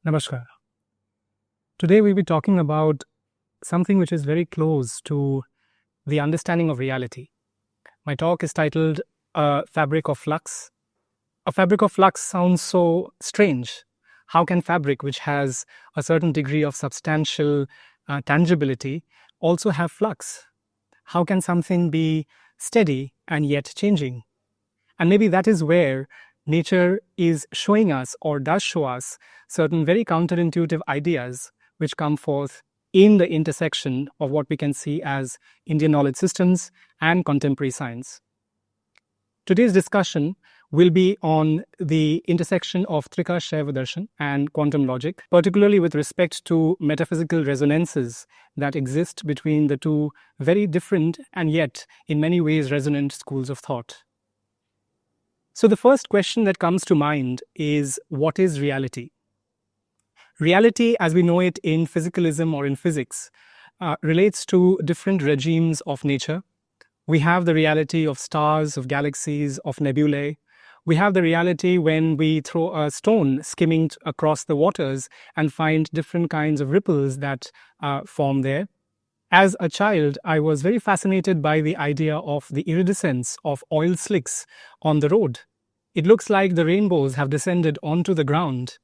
Namaskar. Today we'll be talking about something which is very close to the understanding of reality. My talk is titled A Fabric of Flux. A fabric of flux sounds so strange. How can fabric, which has a certain degree of substantial tangibility, also have flux? How can something be steady and yet changing? And maybe that is where nature is showing us or does show us certain very counterintuitive ideas which come forth in the intersection of what we can see as Indian knowledge systems and contemporary science. Today's discussion will be on the intersection of Trika Shaiva Darshan and quantum logic, particularly with respect to metaphysical resonances that exist between the two very different and yet in many ways resonant schools of thought. So the first question that comes to mind is, what is reality? Reality, as we know it in physicalism or in physics, relates to different regimes of nature. We have the reality of stars, of galaxies, of nebulae. We have the reality when we throw a stone skimming across the waters and find different kinds of ripples that form there. As a child, I was very fascinated by the idea of the iridescence of oil slicks on the road. It looks like the rainbows have descended onto the ground.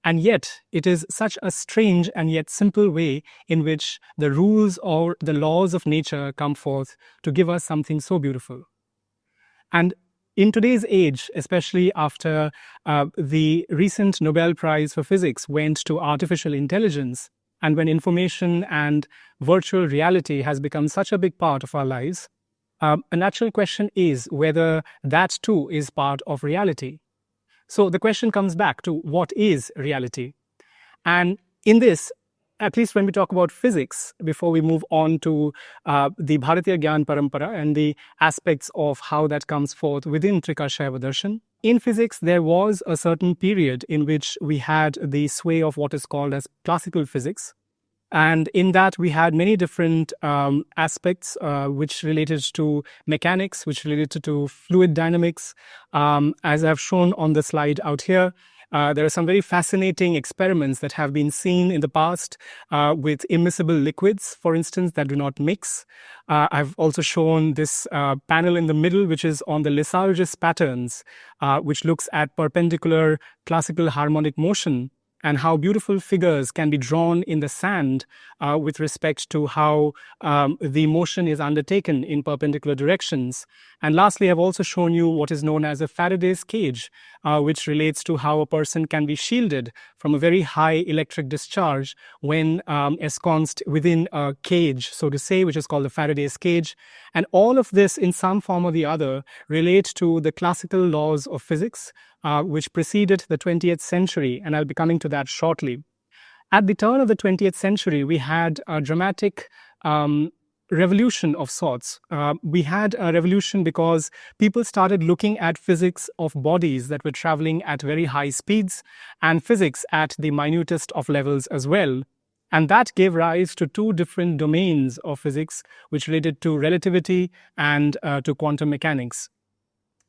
And yet, it is such a strange and yet simple way in which the rules or the laws of nature come forth to give us something so beautiful. And in today's age, especially after the recent Nobel Prize for Physics went to artificial intelligence, and when information and virtual reality has become such a big part of our lives, a natural question is whether that too is part of reality. So the question comes back to what is reality? And in this, at least when we talk about physics, before we move on to the Bhartiya Gyan Parampara and the aspects of how that comes forth within Trika Shaiva Darshan, in physics, there was a certain period in which we had the sway of what is called as classical physics. And in that, we had many different aspects which related to mechanics, which related to fluid dynamics. As I've shown on the slide out here, there are some very fascinating experiments that have been seen in the past with immiscible liquids, for instance, that do not mix. I've also shown this panel in the middle, which is on the Lissajous patterns, which looks at perpendicular classical harmonic motion, and how beautiful figures can be drawn in the sand with respect to how the motion is undertaken in perpendicular directions. And lastly, I've also shown you what is known as a Faraday's cage, which relates to how a person can be shielded from a very high electric discharge when ensconced within a cage, so to say, which is called the Faraday's cage. And all of this, in some form or the other, relate to the classical laws of physics, which preceded the 20th century, and I'll be coming to that shortly. At the turn of the 20th century, we had a dramatic revolution of sorts. We had a revolution because people started looking at physics of bodies that were traveling at very high speeds and physics at the minutest of levels as well. And that gave rise to two different domains of physics, which related to relativity and to quantum mechanics.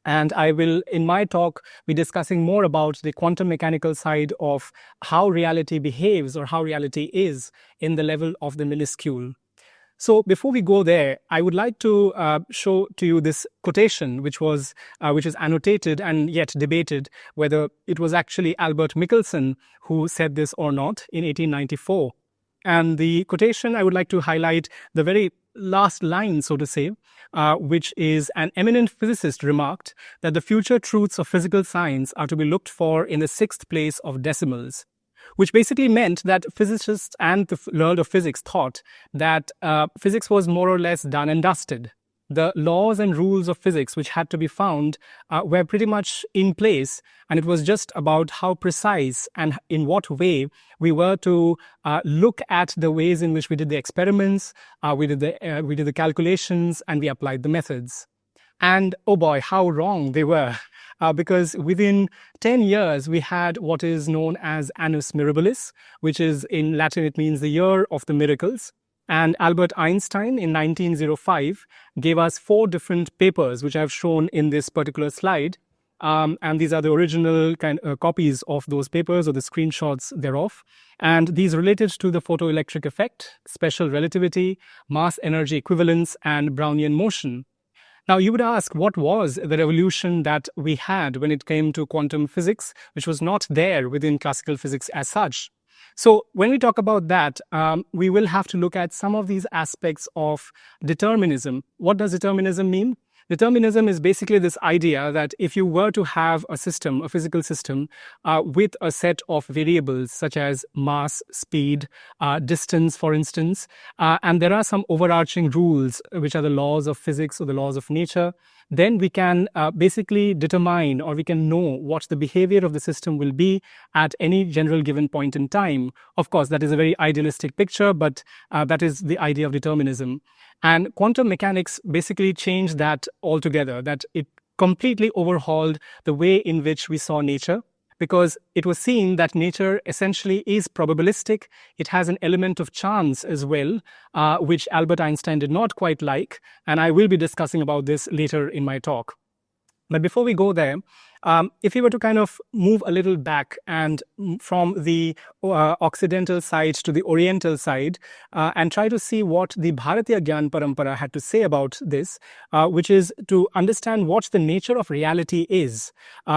And I will, in my talk, be discussing more about the quantum mechanical side of how reality behaves or how reality is in the level of the minuscule. So before we go there, I would like to show to you this quotation, which is annotated and yet debated whether it was actually Albert Michelson who said this or not in 1894. And the quotation, I would like to highlight the very last line, so to say, which is an eminent physicist remarked that the future truths of physical science are to be looked for in the sixth place of decimals, which basically meant that physicists and the world of physics thought that physics was more or less done and dusted. The laws and rules of physics which had to be found were pretty much in place, and it was just about how precise and in what way we were to look at the ways in which we did the experiments, we did the calculations, and we applied the methods. And oh boy, how wrong they were. Because within 10 years, we had what is known as Annus Mirabilis, which is in Latin, it means the year of the miracles. And Albert Einstein in 1905 gave us 4 different papers, which I've shown in this particular slide, And these are the original copies of those papers or the screenshots thereof. And these related to the photoelectric effect, special relativity, mass energy equivalence, and Brownian motion. Now, you would ask, what was the revolution that we had when it came to quantum physics, which was not there within classical physics as such? So when we talk about that, we will have to look at some of these aspects of determinism. What does determinism mean? Determinism is basically this idea that if you were to have a system, a physical system, with a set of variables such as mass, speed, distance, for instance, and there are some overarching rules, which are the laws of physics or the laws of nature, then we can basically determine, or we can know what the behavior of the system will be at any general given point in time. Of course, that is a very idealistic picture, but that is the idea of determinism. And quantum mechanics basically changed that altogether, that it completely overhauled the way in which we saw nature, because it was seen that nature essentially is probabilistic. It has an element of chance as well, which Albert Einstein did not quite like. And I will be discussing about this later in my talk. But before we go there, if we were to kind of move a little back and from the Occidental side to the Oriental side and try to see what the Bhartiya Gyan Parampara had to say about this, which is to understand what the nature of reality is,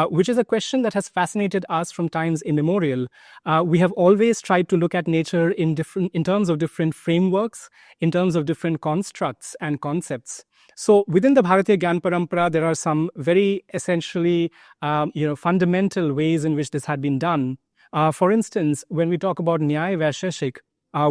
which is a question that has fascinated us from times immemorial. We have always tried to look at nature in terms of different frameworks, in terms of different constructs and concepts. So within the Bhartiya Gyan Parampara, there are some very essentially fundamental ways in which this had been done. For instance, when we talk about Nyaya Vaisheshik,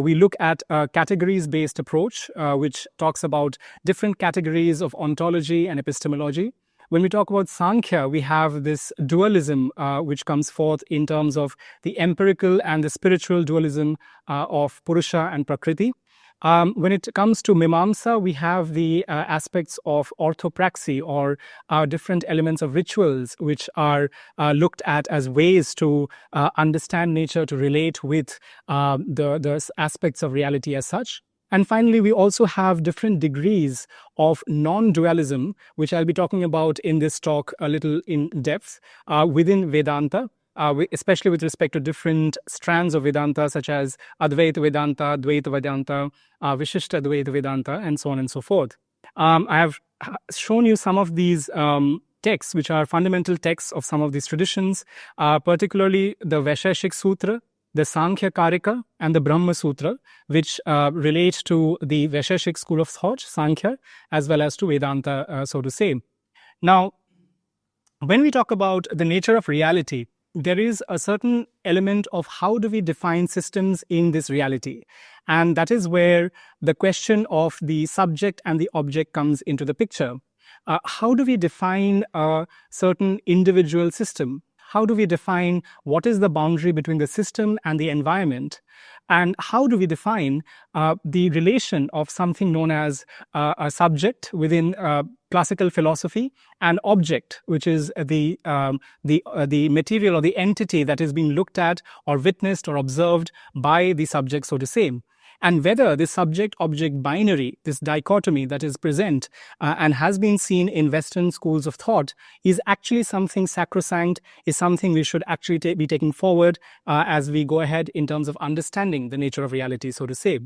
we look at a categories-based approach, which talks about different categories of ontology and epistemology. When we talk about Sankhya, we have this dualism, which comes forth in terms of the empirical and the spiritual dualism of Purusha and Prakriti. When it comes to Mimamsa, we have the aspects of orthopraxy, or different elements of rituals, which are looked at as ways to understand nature, to relate with the aspects of reality as such. And finally, we also have different degrees of non-dualism, which I'll be talking about in this talk a little in depth, within Vedanta. Especially with respect to different strands of Vedanta, such as Advaita Vedanta, Advaita Vedanta, Vishishta Advaita Vedanta, and so on and so forth. I have shown you some of these texts, which are fundamental texts of some of these traditions, particularly the Vaisheshik Sutra, the Sankhya Karika, and the Brahma Sutra, which relate to the Vaisheshik school of thought, Sankhya, as well as to Vedanta, so to say. Now, when we talk about the nature of reality, there is a certain element of how do we define systems in this reality. And that is where the question of the subject and the object comes into the picture. How do we define a certain individual system? How do we define what is the boundary between the system and the environment? And how do we define the relation of something known as a subject within classical philosophy, and object, which is the material or the entity that is being looked at or witnessed or observed by the subject, so to say? And whether this subject-object binary, this dichotomy that is present and has been seen in Western schools of thought, is actually something sacrosanct, is something we should actually be taking forward as we go ahead in terms of understanding the nature of reality, so to say.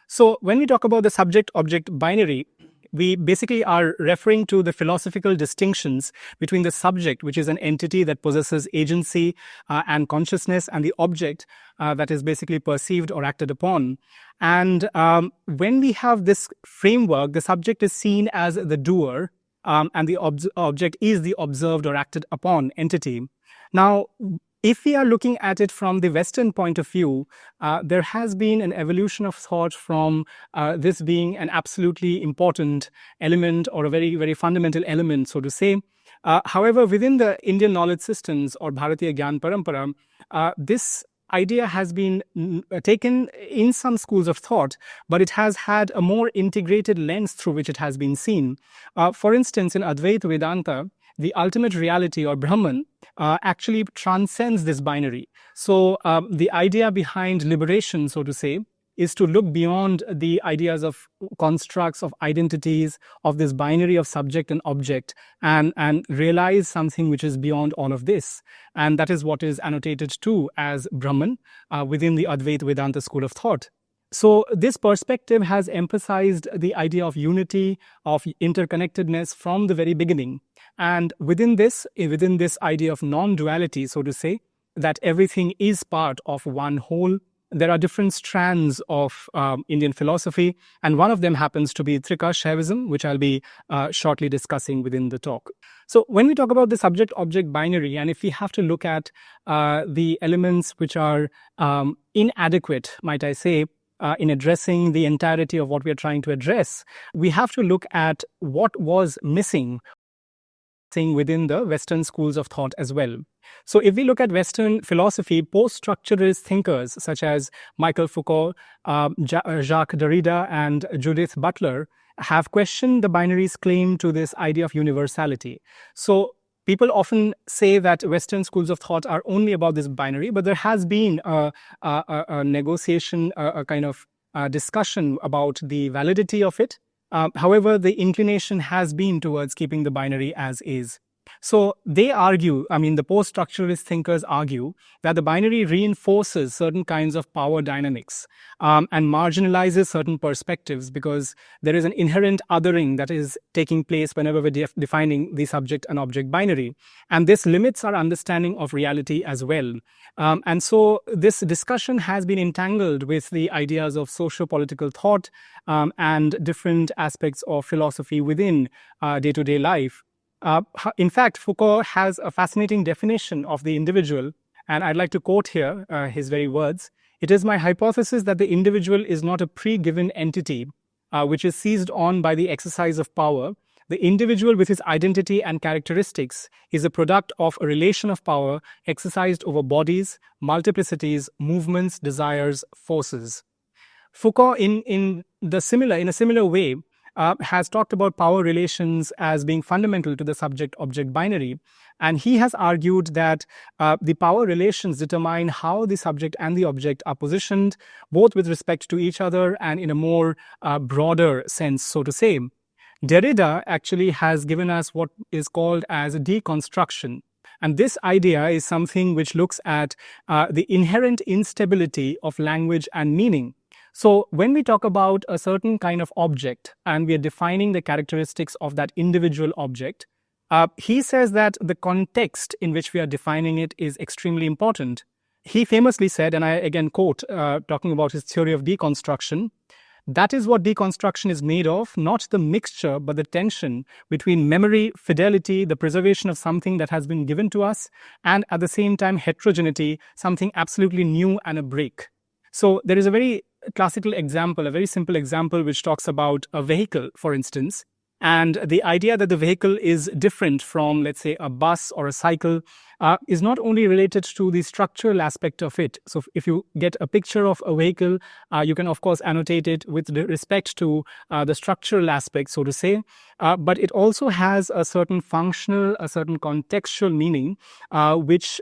So when we talk about the subject-object binary, we basically are referring to the philosophical distinctions between the subject, which is an entity that possesses agency and consciousness, and the object that is basically perceived or acted upon. And when we have this framework, the subject is seen as the doer, and the object is the observed or acted upon entity. Now, if we are looking at it from the Western point of view, there has been an evolution of thought from this being an absolutely important element, or a very, very fundamental element, so to say. However, within the Indian knowledge systems, or Bhartiya Gyan Parampara, this idea has been taken in some schools of thought, but it has had a more integrated lens through which it has been seen. For instance, in Advaita Vedanta, the ultimate reality, or Brahman, actually transcends this binary. So the idea behind liberation, so to say, is to look beyond the ideas of constructs, of identities, of this binary of subject and object, and realize something which is beyond all of this. And that is what is annotated too as Brahman within the Advaita Vedanta school of thought. So this perspective has emphasized the idea of unity, of interconnectedness from the very beginning. And within this idea of non-duality, so to say, that everything is part of one whole, there are different strands of Indian philosophy, and one of them happens to be Trika Shaivism, which I'll be shortly discussing within the talk. So when we talk about the subject-object binary, and if we have to look at the elements which are inadequate, might I say, in addressing the entirety of what we are trying to address, we have to look at what was missing within the Western schools of thought as well. So if we look at Western philosophy, post-structuralist thinkers such as Michael Foucault, Jacques Derrida, and Judith Butler have questioned the binary's claim to this idea of universality. So people often say that Western schools of thought are only about this binary, but there has been a negotiation, a kind of discussion about the validity of it. However, the inclination has been towards keeping the binary as is. So they argue, the post-structuralist thinkers argue that the binary reinforces certain kinds of power dynamics and marginalizes certain perspectives because there is an inherent othering that is taking place whenever we're defining the subject and object binary. And this limits our understanding of reality as well. And so this discussion has been entangled with the ideas of socio-political thought and different aspects of philosophy within day-to-day life. In fact, Foucault has a fascinating definition of the individual, and I'd like to quote here his very words. "It is my hypothesis that the individual is not a pre-given entity which is seized on by the exercise of power. The individual with his identity and characteristics is a product of a relation of power exercised over bodies, multiplicities, movements, desires, forces." Foucault, in a similar way, has talked about power relations as being fundamental to the subject-object binary. And he has argued that the power relations determine how the subject and the object are positioned, both with respect to each other and in a more broader sense, so to say. Derrida actually has given us what is called as deconstruction. And this idea is something which looks at the inherent instability of language and meaning. So when we talk about a certain kind of object and we are defining the characteristics of that individual object, he says that the context in which we are defining it is extremely important. He famously said, and I again quote, talking about his theory of deconstruction, "That is what deconstruction is made of, not the mixture, but the tension between memory, fidelity, the preservation of something that has been given to us, and at the same time heterogeneity, something absolutely new and a break." So there is a very classical example, a very simple example, which talks about a vehicle, for instance, and the idea that the vehicle is different from, let's say, a bus or a cycle is not only related to the structural aspect of it. So if you get a picture of a vehicle, you can, of course, annotate it with respect to the structural aspect, so to say, but it also has a certain functional, a certain contextual meaning, which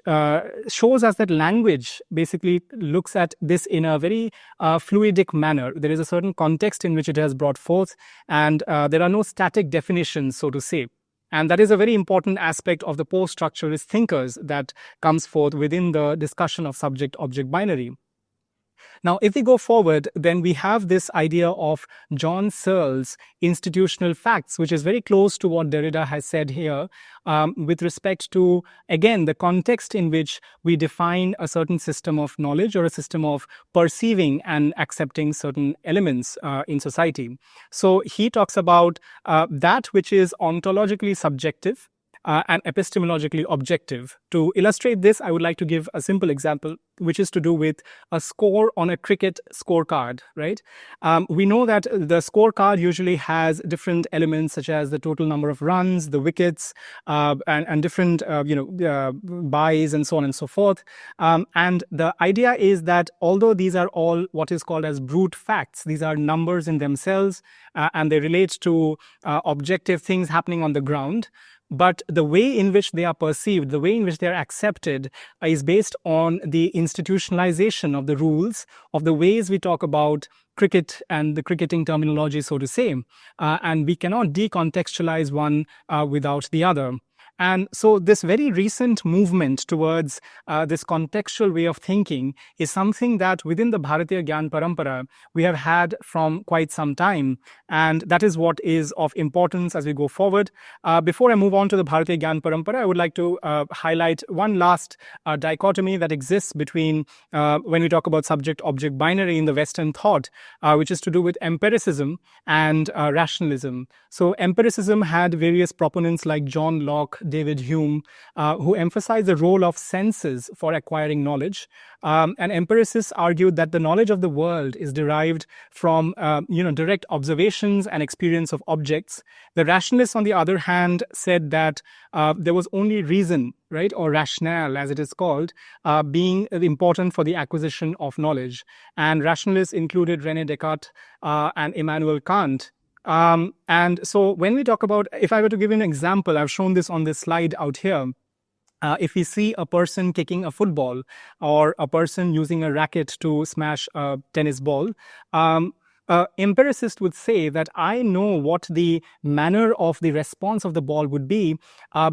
shows us that language basically looks at this in a very fluidic manner. There is a certain context in which it has brought forth, and there are no static definitions, so to say. And that is a very important aspect of the post-structuralist thinkers that comes forth within the discussion of subject-object binary. Now, if we go forward, then we have this idea of John Searle's institutional facts, which is very close to what Derrida has said here with respect to, again, the context in which we define a certain system of knowledge or a system of perceiving and accepting certain elements in society. So he talks about that which is ontologically subjective and epistemologically objective. To illustrate this, I would like to give a simple example, which is to do with a score on a cricket scorecard, right? We know that the scorecard usually has different elements such as the total number of runs, the wickets, and different, buys and so on and so forth. And the idea is that although these are all what is called as brute facts, these are numbers in themselves, and they relate to objective things happening on the ground, but the way in which they are perceived, the way in which they are accepted, is based on the institutionalization of the rules, of the ways we talk about cricket and the cricketing terminology, so to say. And we cannot decontextualize one without the other. And so this very recent movement towards this contextual way of thinking is something that within the Bhartiya Gyan Parampara we have had from quite some time. And that is what is of importance as we go forward. Before I move on to the Bhartiya Gyan Parampara, I would like to highlight one last dichotomy that exists between when we talk about subject-object binary in the Western thought, which is to do with empiricism and rationalism. So empiricism had various proponents like John Locke, David Hume, who emphasized the role of senses for acquiring knowledge. And empiricists argued that the knowledge of the world is derived from direct observations and experience of objects. The rationalists, on the other hand, said that there was only reason, right, or rationale, as it is called, being important for the acquisition of knowledge. And rationalists included René Descartes and Immanuel Kant. And so when we talk about, if I were to give an example, I've shown this on this slide out here. If we see a person kicking a football or a person using a racket to smash a tennis ball, empiricist would say that I know what the manner of the response of the ball would be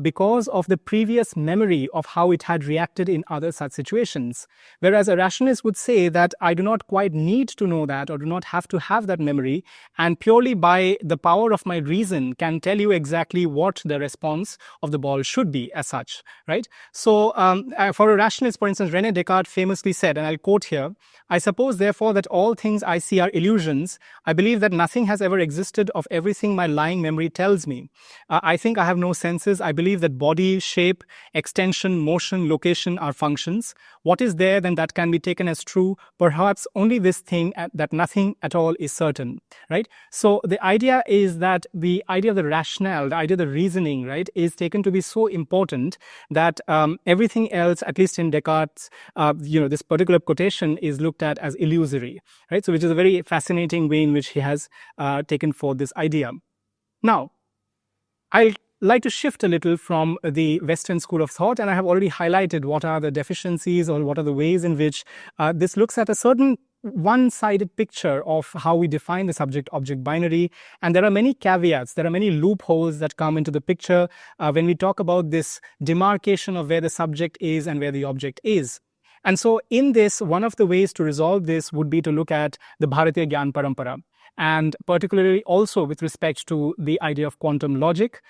because of the previous memory of how it had reacted in other such situations. Whereas a rationalist would say that I do not quite need to know that or do not have to have that memory, and purely by the power of my reason can tell you exactly what the response of the ball should be as such, right? So for a rationalist, for instance, René Descartes famously said, and I'll quote here, I suppose therefore that all things I see are illusions. I believe that nothing has ever existed of everything my lying memory tells me. I think I have no senses. I believe that body, shape, extension, motion, location are functions. What is there then that can be taken as true? Perhaps only this thing, that nothing at all is certain, right? So the idea is that the idea of the rationale, the idea of the reasoning, right, is taken to be so important that everything else, at least in Descartes, this particular quotation is looked at as illusory, right? So which is a very fascinating way in which he has taken forth this idea. Now, I'll like to shift a little from the Western school of thought, and I have already highlighted what are the deficiencies or what are the ways in which this looks at a certain one-sided picture of how we define the subject-object binary. And there are many caveats, there are many loopholes that come into the picture when we talk about this demarcation of where the subject is and where the object is. And so in this, one of the ways to resolve this would be to look at the Bhartiya Gyan Parampara. And particularly also with respect to the idea of quantum logic,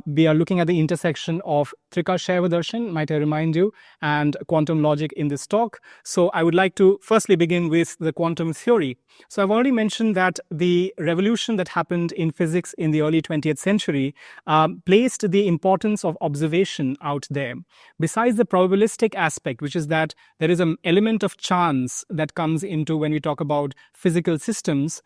we are looking at the intersection of Trika Shaiva Darshan, might I remind you, and quantum logic in this talk. So I would like to firstly begin with the quantum theory. So I've already mentioned that the revolution that happened in physics in the early 20th century placed the importance of observation out there. Besides the probabilistic aspect, which is that there is an element of chance that comes into when we talk about physical systems,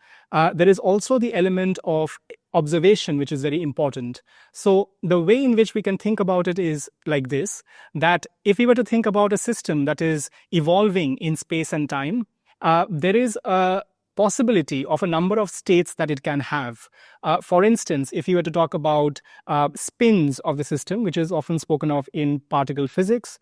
there is also the element of observation, which is very important. So the way in which we can think about it is like this, that if we were to think about a system that is evolving in space and time, there is a possibility of a number of states that it can have. For instance, if you were to talk about spins of the system, which is often spoken of in particle physics,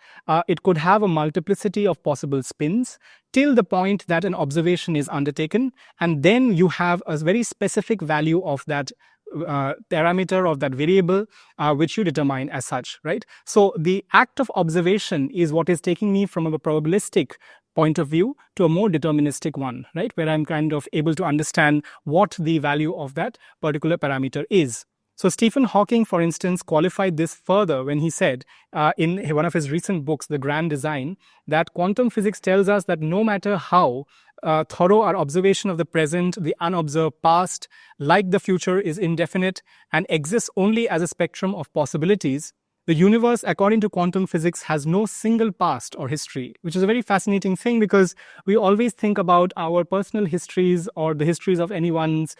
it could have a multiplicity of possible spins till the point that an observation is undertaken, and then you have a very specific value of that parameter of that variable which you determine as such, right? So the act of observation is what is taking me from a probabilistic point of view to a more deterministic one, right? Where I'm kind of able to understand what the value of that particular parameter is. So Stephen Hawking, for instance, qualified this further when he said in one of his recent books, The Grand Design, that quantum physics tells us that no matter how thorough our observation of the present, the unobserved past, like the future, is indefinite and exists only as a spectrum of possibilities, the universe, according to quantum physics, has no single past or history, which is a very fascinating thing because we always think about our personal histories or the histories of anyone's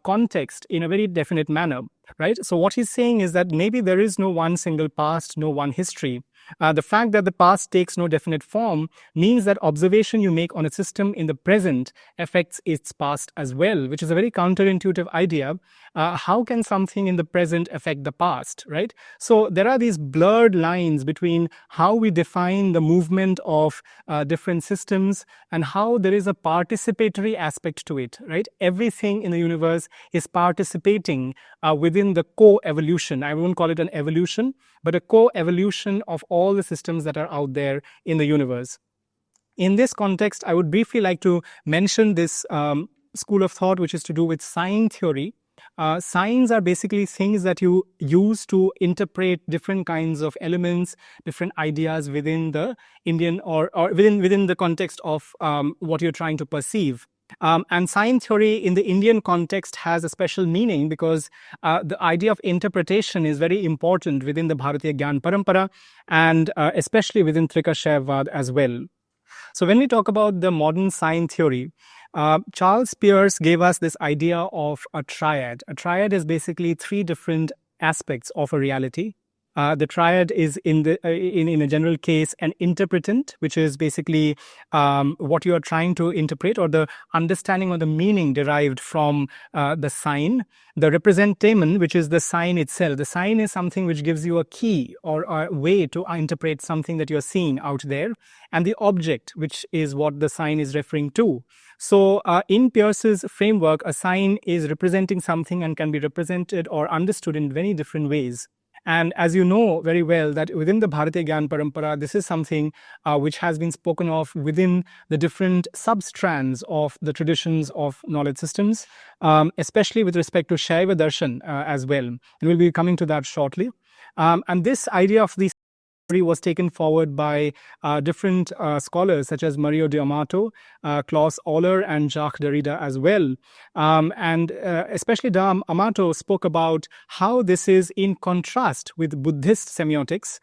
context in a very definite manner, right? So what he's saying is that maybe there is no one single past, no one history. The fact that the past takes no definite form means that observation you make on a system in the present affects its past as well, which is a very counterintuitive idea. How can something in the present affect the past, right? So there are these blurred lines between how we define the movement of different systems and how there is a participatory aspect to it, right? Everything in the universe is participating within the co-evolution. I won't call it an evolution, but a co-evolution of all the systems that are out there in the universe. In this context, I would briefly like to mention this school of thought, which is to do with sign theory. Signs are basically things that you use to interpret different kinds of elements, different ideas within the Indian or within the context of what you're trying to perceive. And sign theory in the Indian context has a special meaning because the idea of interpretation is very important within the Bhartiya Gyan Parampara and especially within Trika Shaiva as well. So when we talk about the modern sign theory, Charles Peirce gave us this idea of a triad. A triad is basically three different aspects of a reality. The triad is in a general case an interpretant, which is basically what you are trying to interpret or the understanding or the meaning derived from the sign. The representamen, which is the sign itself. The sign is something which gives you a key or a way to interpret something that you're seeing out there. And the object, which is what the sign is referring to. So in Peirce's framework, a sign is representing something and can be represented or understood in many different ways. And as you know very well that within the Bhartiya Gyan Parampara, this is something which has been spoken of within the different substrands of the traditions of knowledge systems, especially with respect to Shaiva Darshan as well. And we'll be coming to that shortly. And this idea of the was taken forward by different scholars such as Mario de Amato, Klaus Euler, and Jacques Derrida as well. And especially de Amato spoke about how this is in contrast with Buddhist semiotics,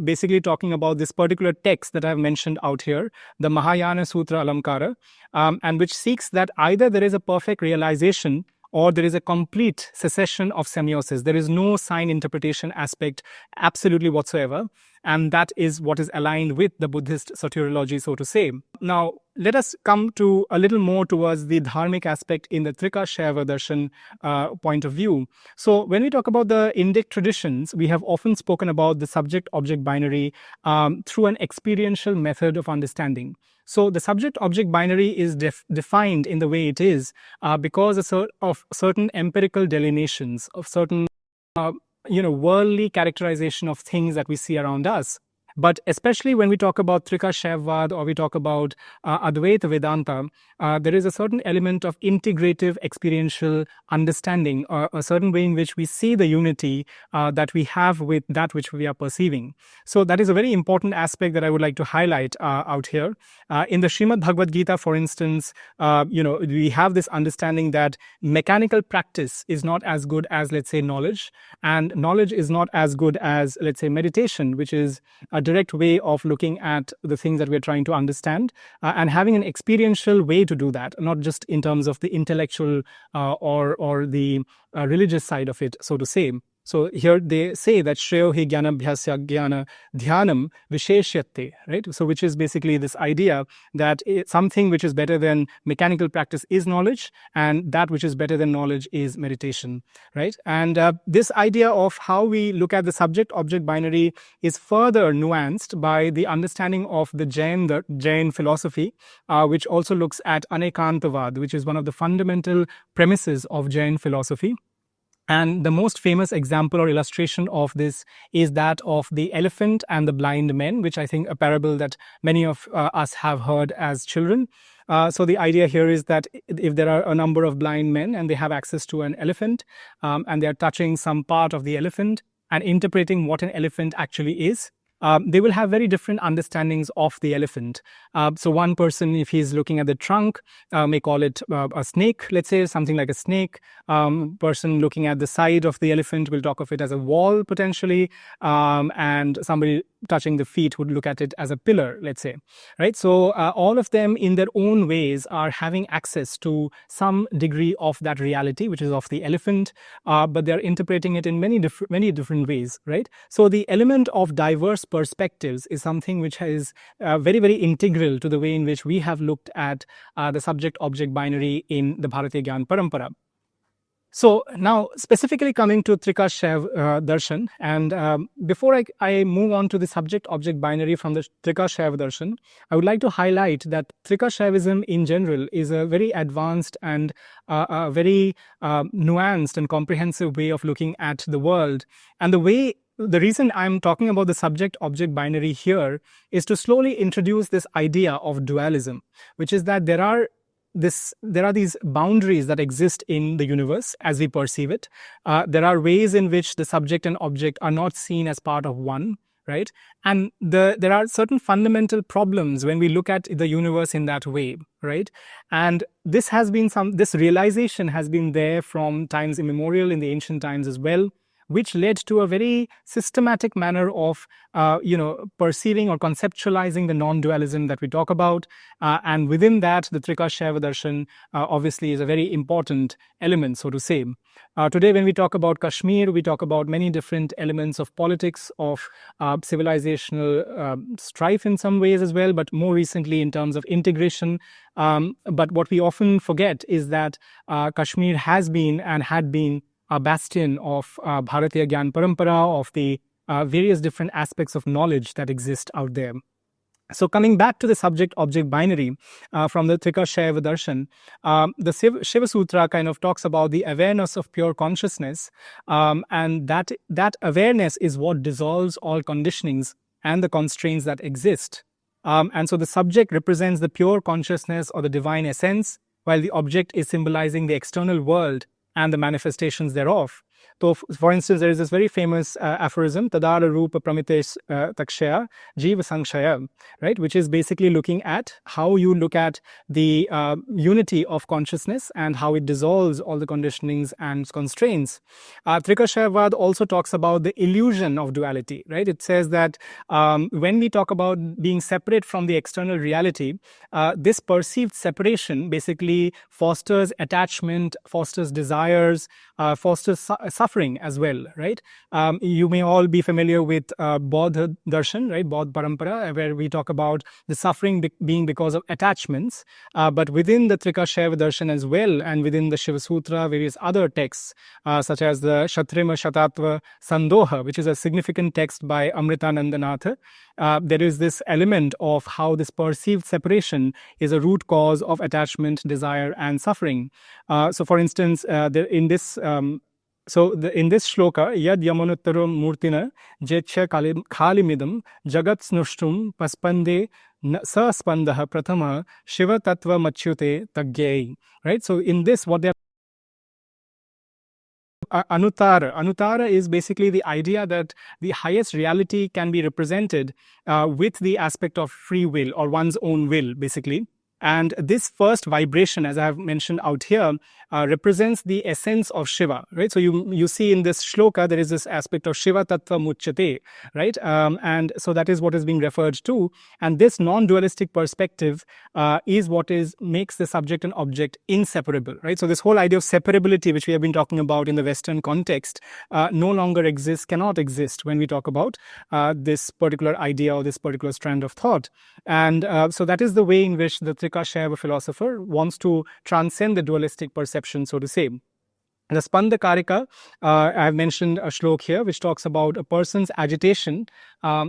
basically talking about this particular text that I've mentioned out here, the Mahayana Sutra Alamkara, and which seeks that either there is a perfect realization or there is a complete cessation of semiosis. There is no sign interpretation aspect absolutely whatsoever. And that is what is aligned with the Buddhist soteriology, so to say. Now, let us come to a little more towards the dharmic aspect in the Trika Shaiva Darshan point of view. So when we talk about the Indic traditions, we have often spoken about the subject-object binary through an experiential method of understanding. So the subject-object binary is defined in the way it is because of certain empirical delineations, of certain worldly characterization of things that we see around us. But especially when we talk about Trika Shaivad or we talk about Advaita Vedanta, there is a certain element of integrative experiential understanding, a certain way in which we see the unity that we have with that which we are perceiving. So that is a very important aspect that I would like to highlight out here. In the Srimad Bhagavad Gita, for instance, we have this understanding that mechanical practice is not as good as, let's say, knowledge, and knowledge is not as good as, let's say, meditation, which is a direct way of looking at the things that we're trying to understand and having an experiential way to do that, not just in terms of the intellectual or the religious side of it, so to say. So here they say that Shreyo hi jnanabhyasya jnana dhyanam visheshyate, right? So which is basically this idea that something which is better than mechanical practice is knowledge, and that which is better than knowledge is meditation, right? And this idea of how we look at the subject-object binary is further nuanced by the understanding of the Jain philosophy, which also looks at anekantavad, which is one of the fundamental premises of Jain philosophy. And the most famous example or illustration of this is that of the elephant and the blind men, which I think a parable that many of us have heard as children. So the idea here is that if there are a number of blind men and they have access to an elephant and they are touching some part of the elephant and interpreting what an elephant actually is, they will have very different understandings of the elephant. So one person, if he's looking at the trunk, may call it a snake, let's say, something like a snake. Person looking at the side of the elephant will talk of it as a wall, potentially. And somebody touching the feet would look at it as a pillar, let's say, right? So all of them in their own ways are having access to some degree of that reality, which is of the elephant, but they're interpreting it in many different ways, right? So the element of diverse perspectives is something which is very, very integral to the way in which we have looked at the subject-object binary in the Bhartiya Gyan Parampara. So now specifically coming to Trika Shaiva Darshan, and before I move on to the subject-object binary from the Trika Shaiva Darshan, I would like to highlight that Trika Shaivism in general is a very advanced and a very nuanced and comprehensive way of looking at the world. And the reason I'm talking about the subject-object binary here is to slowly introduce this idea of dualism, which is that there are these boundaries that exist in the universe as we perceive it. There are ways in which the subject and object are not seen as part of one, right? And there are certain fundamental problems when we look at the universe in that way, right? And this realization has been there from times immemorial, in the ancient times as well, which led to a very systematic manner of, perceiving or conceptualizing the non-dualism that we talk about. And within that, the Trika Shaiva Darshan obviously is a very important element, so to say. Today, when we talk about Kashmir, we talk about many different elements of politics, of civilizational strife in some ways as well, but more recently in terms of integration. But what we often forget is that Kashmir has been and had been a bastion of Bhartiya Gyan Parampara, of the various different aspects of knowledge that exist out there. So coming back to the subject-object binary from the Trika Shaiva Darshan, the Shiva Sutra kind of talks about the awareness of pure consciousness, and that awareness is what dissolves all conditionings and the constraints that exist. And so the subject represents the pure consciousness or the divine essence, while the object is symbolizing the external world and the manifestations thereof. So, for instance, there is this very famous aphorism, Tadara Rupa Pramitesh Takshaya Jiva Sangshaya, right, which is basically looking at how you look at the unity of consciousness and how it dissolves all the conditionings and constraints. Trika Shaiva also talks about the illusion of duality, right? It says that when we talk about being separate from the external reality, this perceived separation basically fosters attachment, fosters desires, fosters suffering as well, right? You may all be familiar with Bodh Darshan, right? Bodh Parampara, where we talk about the suffering being because of attachments. But within the Trika Shaiva Darshan as well, and within the Shiva Sutra, various other texts, such as the Kshatrima Shatatva Sandoha, which is a significant text by Amritanandanatha, there is this element of how this perceived separation is a root cause of attachment, desire, and suffering. So, for instance, in this shloka, Yad Yamunuttaram Murtina Jetsha Khalimidam Jagat Snushtum Paspande Saspandaha Prathama Shiva Tattva Machyute Tagyai. Right? So in this, what they Anutara is basically the idea that the highest reality can be represented with the aspect of free will or one's own will, basically. And this first vibration, as I have mentioned out here, represents the essence of Shiva, right? So you see in this shloka, there is this aspect of Shiva Tattva Muchyate, right? And so that is what is being referred to. And this non-dualistic perspective is what makes the subject and object inseparable, right? So this whole idea of separability, which we have been talking about in the Western context, no longer exists, cannot exist when we talk about this particular idea or this particular strand of thought. And so that is the way in which the Trika Shaiva philosopher wants to transcend the dualistic perception, so to say. The Spandakarika, I have mentioned a shlok here, which talks about a person's agitation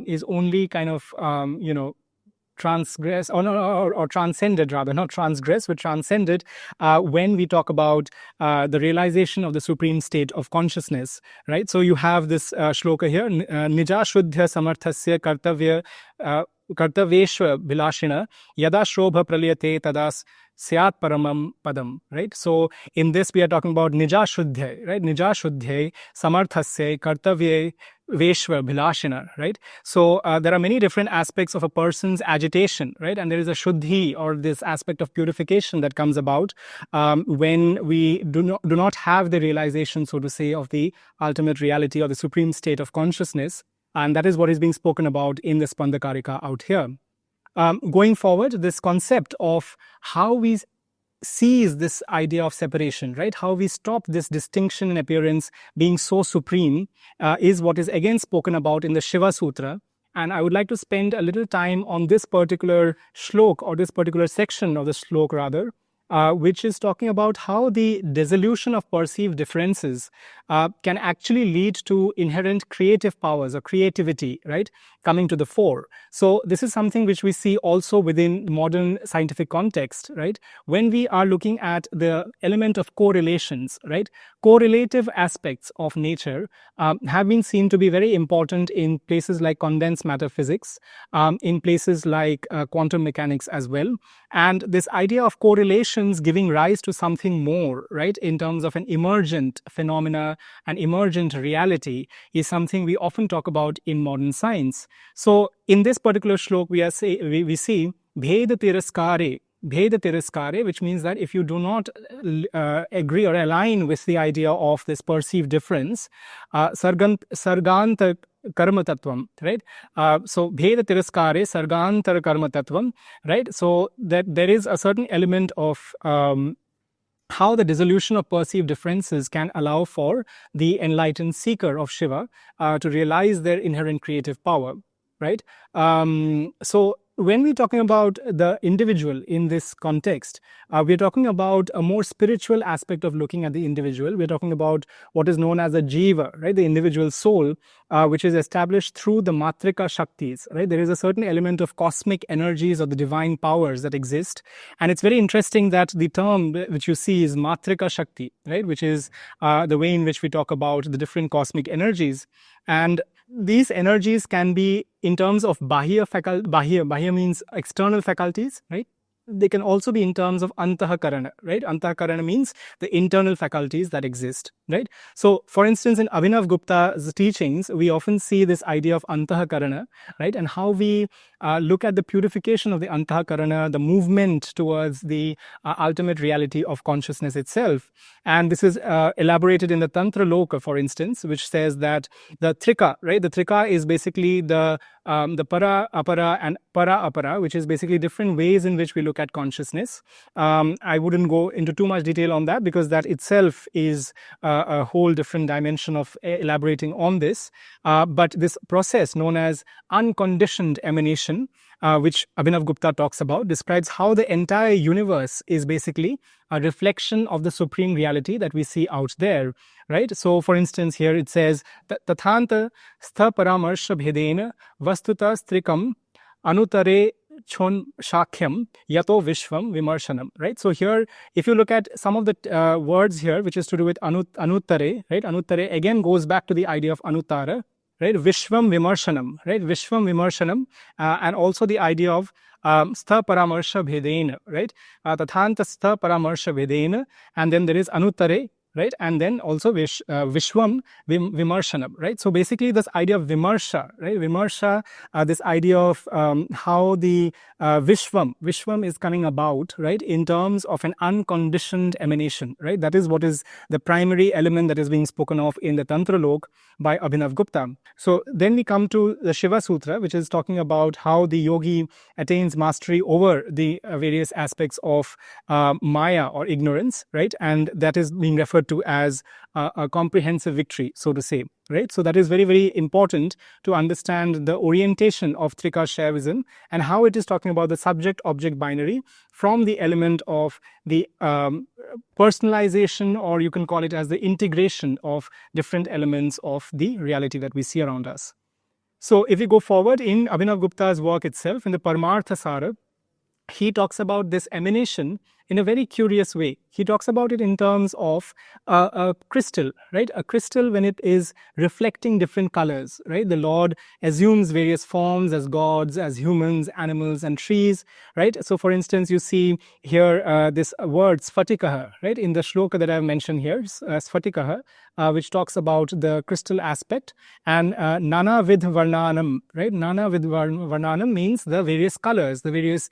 is only kind of, transgress or transcended, rather, not transgress, but transcended when we talk about the realization of the supreme state of consciousness, right? So you have this shloka here, Nija Shuddha Samarthasya Kartaveshwa Bilashina Yada Shobha Pralyate Tadas Syat Paramam Padam, right? So in this we are talking about Nija Shuddhya, right? Nija Shuddhya Samarthasya Kartavye Veshwa Bhilashina, right? So there are many different aspects of a person's agitation, right? And there is a Shuddhi, or this aspect of purification that comes about when we do not have the realization, so to say, of the ultimate reality or the supreme state of consciousness. And that is what is being spoken about in the Spandakarika out here. Going forward, this concept of how we seize this idea of separation, right? How we stop this distinction in appearance being so supreme is what is again spoken about in the Shiva Sutra. And I would like to spend a little time on this particular shlok, or this particular section of the shlok rather, which is talking about how the dissolution of perceived differences can actually lead to inherent creative powers or creativity, right, coming to the fore. So this is something which we see also within modern scientific context, right? When we are looking at the element of correlations, right? Correlative aspects of nature have been seen to be very important in places like condensed matter physics, in places like quantum mechanics as well. And this idea of correlations giving rise to something more, right, in terms of an emergent phenomena, an emergent reality, is something we often talk about in modern science. So in this particular shlok, we see Bheda Tiraskare, which means that if you do not agree or align with the idea of this perceived difference, Sarganta karma tattvam, right? So Bheda Tiraskare, Sargantar karma tattvam, right? So that there is a certain element of how the dissolution of perceived differences can allow for the enlightened seeker of Shiva to realize their inherent creative power, right? So when we're talking about the individual in this context, we're talking about a more spiritual aspect of looking at the individual. We're talking about what is known as a jiva, right? The individual soul, which is established through the matrika shaktis, right? There is a certain element of cosmic energies or the divine powers that exist. And it's very interesting that the term which you see is matrika shakti, right? Which is the way in which we talk about the different cosmic energies. And these energies can be in terms of bahya means external faculties, right? They can also be in terms of antahakarana, right? Antahakarana means the internal faculties that exist, right? So, for instance, in Abhinav Gupta's teachings, we often see this idea of antahakarana, right? And how we look at the purification of the antahakarana, the movement towards the ultimate reality of consciousness itself. And this is elaborated in the Tantra Loka, for instance, which says that the Trika, right? The Trika is basically the para, apara, and para apara, which is basically different ways in which we look at consciousness. I wouldn't go into too much detail on that because that itself is a whole different dimension of elaborating on this. But this process known as unconditioned emanation, which Abhinav Gupta talks about, describes how the entire universe is basically a reflection of the supreme reality that we see out there, right? So, for instance, here it says, Tathanta stha paramarsha bhedena vastuta strikam anutare chon shakhyam yato vishvam vimarshanam, right? So here, if you look at some of the words here, which is to do with anuttare, right? Anuttare again goes back to the idea of anuttara, right? Vishvam vimarshanam, right? Vishvam vimarshanam, and also the idea of stha paramarsha bhedena, right? Tathanta stha paramarsha bhedena, and then there is anuttare, right? And then also Vishwam Vimarshanam, right? So basically this idea of Vimarsha, right? Vimarsha, this idea of how the Vishwam is coming about, right? In terms of an unconditioned emanation, right? That is what is the primary element that is being spoken of in the Tantra Lok by Abhinav Gupta. So then we come to the Shiva Sutra, which is talking about how the yogi attains mastery over the various aspects of Maya or ignorance, right? And that is being referred to as a comprehensive victory, so to say, right? So that is very, very important to understand the orientation of Trika Shaivism and how it is talking about the subject-object binary from the element of the personalization, or you can call it as the integration of different elements of the reality that we see around us. So if we go forward in Abhinav Gupta's work itself, in the Paramartha Sara, he talks about this emanation in a very curious way. He talks about it in terms of a crystal, right? A crystal when it is reflecting different colors, right? The Lord assumes various forms as gods, as humans, animals, and trees, right? So for instance, you see here this word sphatikaha, right? In the shloka that I've mentioned here, sphatikaha, which talks about the crystal aspect, and nana vidh varnanam, right? Nana vidh varnanam means the various colors, the various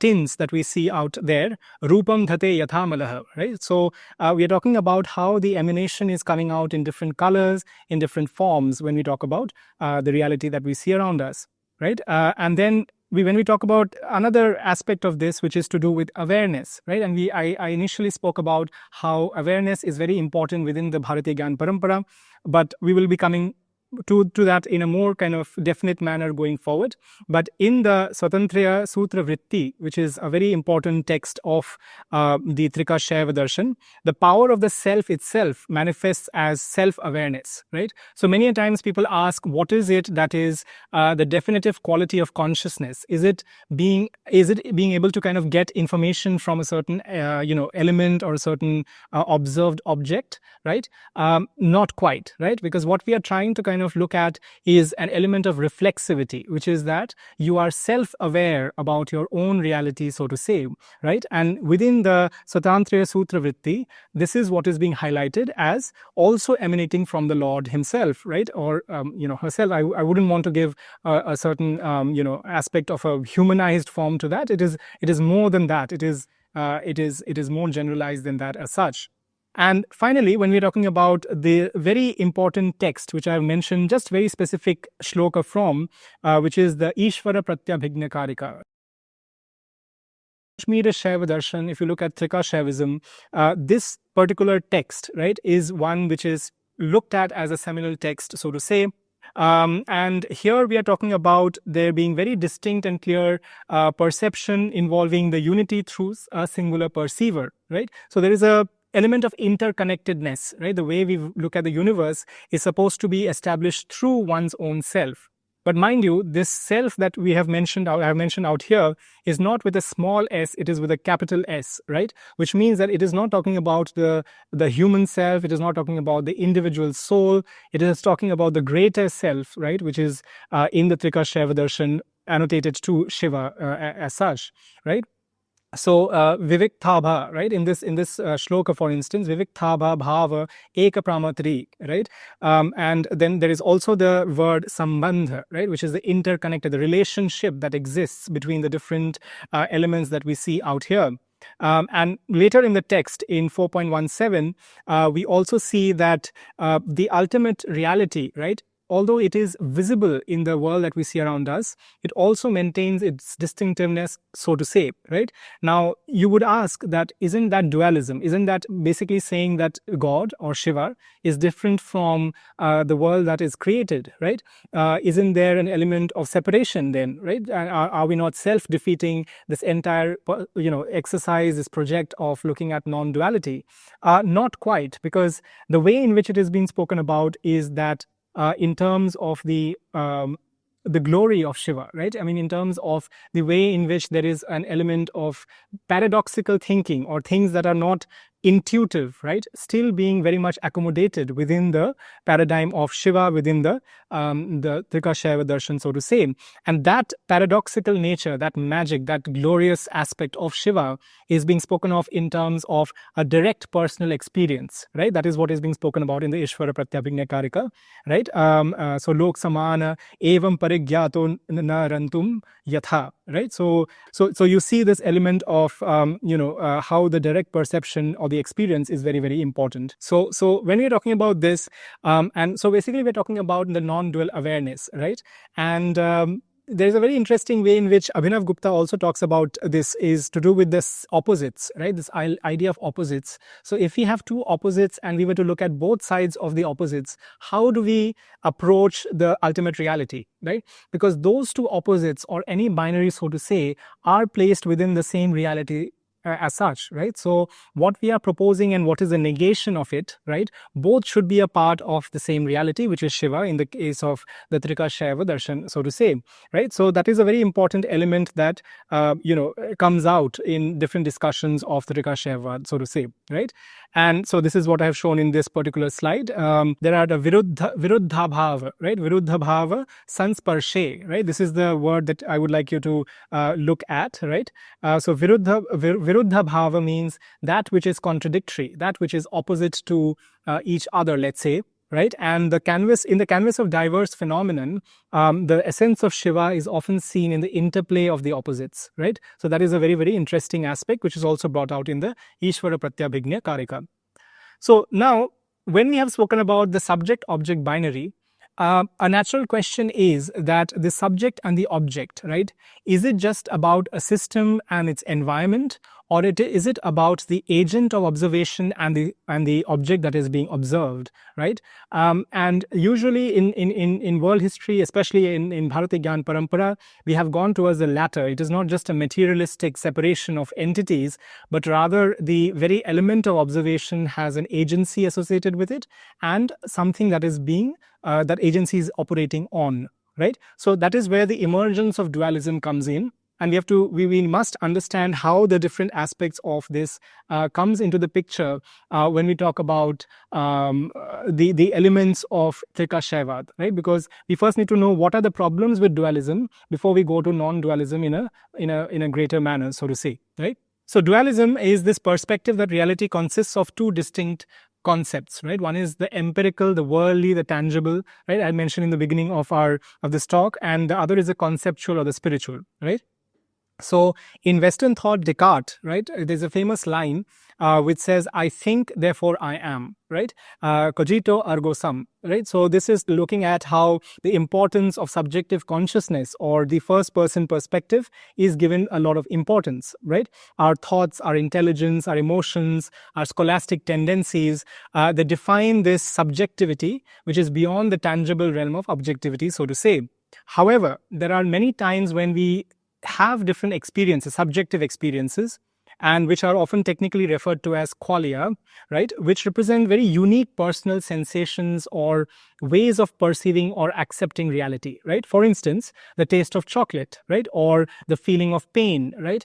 tints that we see out there. Rupam dhate yatha malaha, right? So we are talking about how the emanation is coming out in different colors, in different forms when we talk about the reality that we see around us, right? And then when we talk about another aspect of this, which is to do with awareness, right? And I initially spoke about how awareness is very important within the Bhartiya Gyan Parampara, but we will be coming to that in a more kind of definite manner going forward. But in the Swatantriya Sutra Vritti, which is a very important text of the Trika Shaiva Darshan, the power of the self itself manifests as self-awareness, right? So many a times people ask, what is it that is the definitive quality of consciousness? Is it being able to kind of get information from a certain element or a certain observed object, right? Not quite, right? Because what we are trying to kind of look at is an element of reflexivity, which is that you are self-aware about your own reality, so to say, right? And within the Swatantriya Sutra Vritti, this is what is being highlighted as also emanating from the Lord himself, right? Or herself. I wouldn't want to give a certain aspect of a humanized form to that. It is more than that. It is more generalized than that as such. And finally, when we're talking about the very important text, which I've mentioned just very specific shloka from, which is the Ishwarapratnavijnakarika. Kashmir Shaiva Darshan, if you look at Trika Shaivism, this particular text, right, is one which is looked at as a seminal text, so to say. And here we are talking about there being very distinct and clear perception involving the unity through a singular perceiver, right? So there is a element of interconnectedness, right? The way we look at the universe is supposed to be established through one's own self. But mind you, this self that we have mentioned out, I have mentioned out here, is not with a small s, it is with a capital S, right? Which means that it is not talking about the human self, it is not talking about the individual soul, it is talking about the greater self, right? Which is in the Trika Shaiva Darshan annotated to Shiva as such, right? So Vivikthabha, right? In this shloka, for instance, Vivikthabha bhava eka pramatri, right? And then there is also the word sambandha, right? Which is the interconnected, the relationship that exists between the different elements that we see out here. And later in the text, in 4.17, we also see that the ultimate reality, right? Although it is visible in the world that we see around us, it also maintains its distinctiveness, so to say, right? Now, you would ask that, isn't that dualism? Isn't that basically saying that God or Shiva is different from the world that is created, right? Isn't there an element of separation then, right? Are we not self-defeating this entire, exercise, this project of looking at non-duality? Not quite, because the way in which it is being spoken about is that in terms of the glory of Shiva, right? I mean, in terms of the way in which there is an element of paradoxical thinking or things that are not intuitive, right? Still being very much accommodated within the paradigm of Shiva, within the Trika Shaiva Darshan, so to say. And that paradoxical nature, that magic, that glorious aspect of Shiva is being spoken of in terms of a direct personal experience, right? That is what is being spoken about in the Ishwarapratnavijnakarika, right? So lok samana evam parigyato narantum yatha, right? So you see this element of how the direct perception or the experience is very, very important. So when we're talking about this, and so basically we're talking about the non-dual awareness, right? And there's a very interesting way in which Abhinav Gupta also talks about this, is to do with this opposites, right? This idea of opposites. So if we have two opposites and we were to look at both sides of the opposites, how do we approach the ultimate reality, right? Because those two opposites, or any binary, so to say, are placed within the same reality as such, right? So what we are proposing and what is the negation of it, right? Both should be a part of the same reality, which is Shiva in the case of the Trika Shaiva Darshan, so to say, right? So that is a very important element that, comes out in different discussions of the Trika Shaiva, so to say, right? And so this is what I have shown in this particular slide. There are the viruddha bhava, right? Viruddha bhava sansparshe, right? This is the word that I would like you to look at, right? So viruddha bhava means that which is contradictory, that which is opposite to each other, let's say, right? And in the canvas of diverse phenomenon, the essence of Shiva is often seen in the interplay of the opposites, right? So that is a very, very interesting aspect, which is also brought out in the Ishwarapratnavijnakarika. So now, when we have spoken about the subject-object binary, a natural question is that the subject and the object, right? Is it just about a system and its environment, or is it about the agent of observation and the object that is being observed, right? And usually in world history, especially in Bhartiya Gyan Parampara, we have gone towards the latter. It is not just a materialistic separation of entities, but rather the very element of observation has an agency associated with it and something that is being that agency is operating on, right? So that is where the emergence of dualism comes in, and we must understand how the different aspects of this comes into the picture when we talk about the elements of Trika Shaiva, right? Because we first need to know what are the problems with dualism before we go to non-dualism in a greater manner, so to say, right? So dualism is this perspective that reality consists of two distinct concepts, right? One is the empirical, the worldly, the tangible, right? I mentioned in the beginning of this talk, and the other is the conceptual or the spiritual, right? So in Western thought, Descartes, right? There's a famous line which says, "I think, therefore I am," right? Cogito ergo sum, right? So this is looking at how the importance of subjective consciousness or the first person perspective is given a lot of importance, right? Our thoughts, our intelligence, our emotions, our scholastic tendencies, they define this subjectivity, which is beyond the tangible realm of objectivity, so to say. However, there are many times when we have different experiences, subjective experiences, and which are often technically referred to as qualia, right, which represent very unique personal sensations or ways of perceiving or accepting reality, right? For instance, the taste of chocolate, right, or the feeling of pain, right?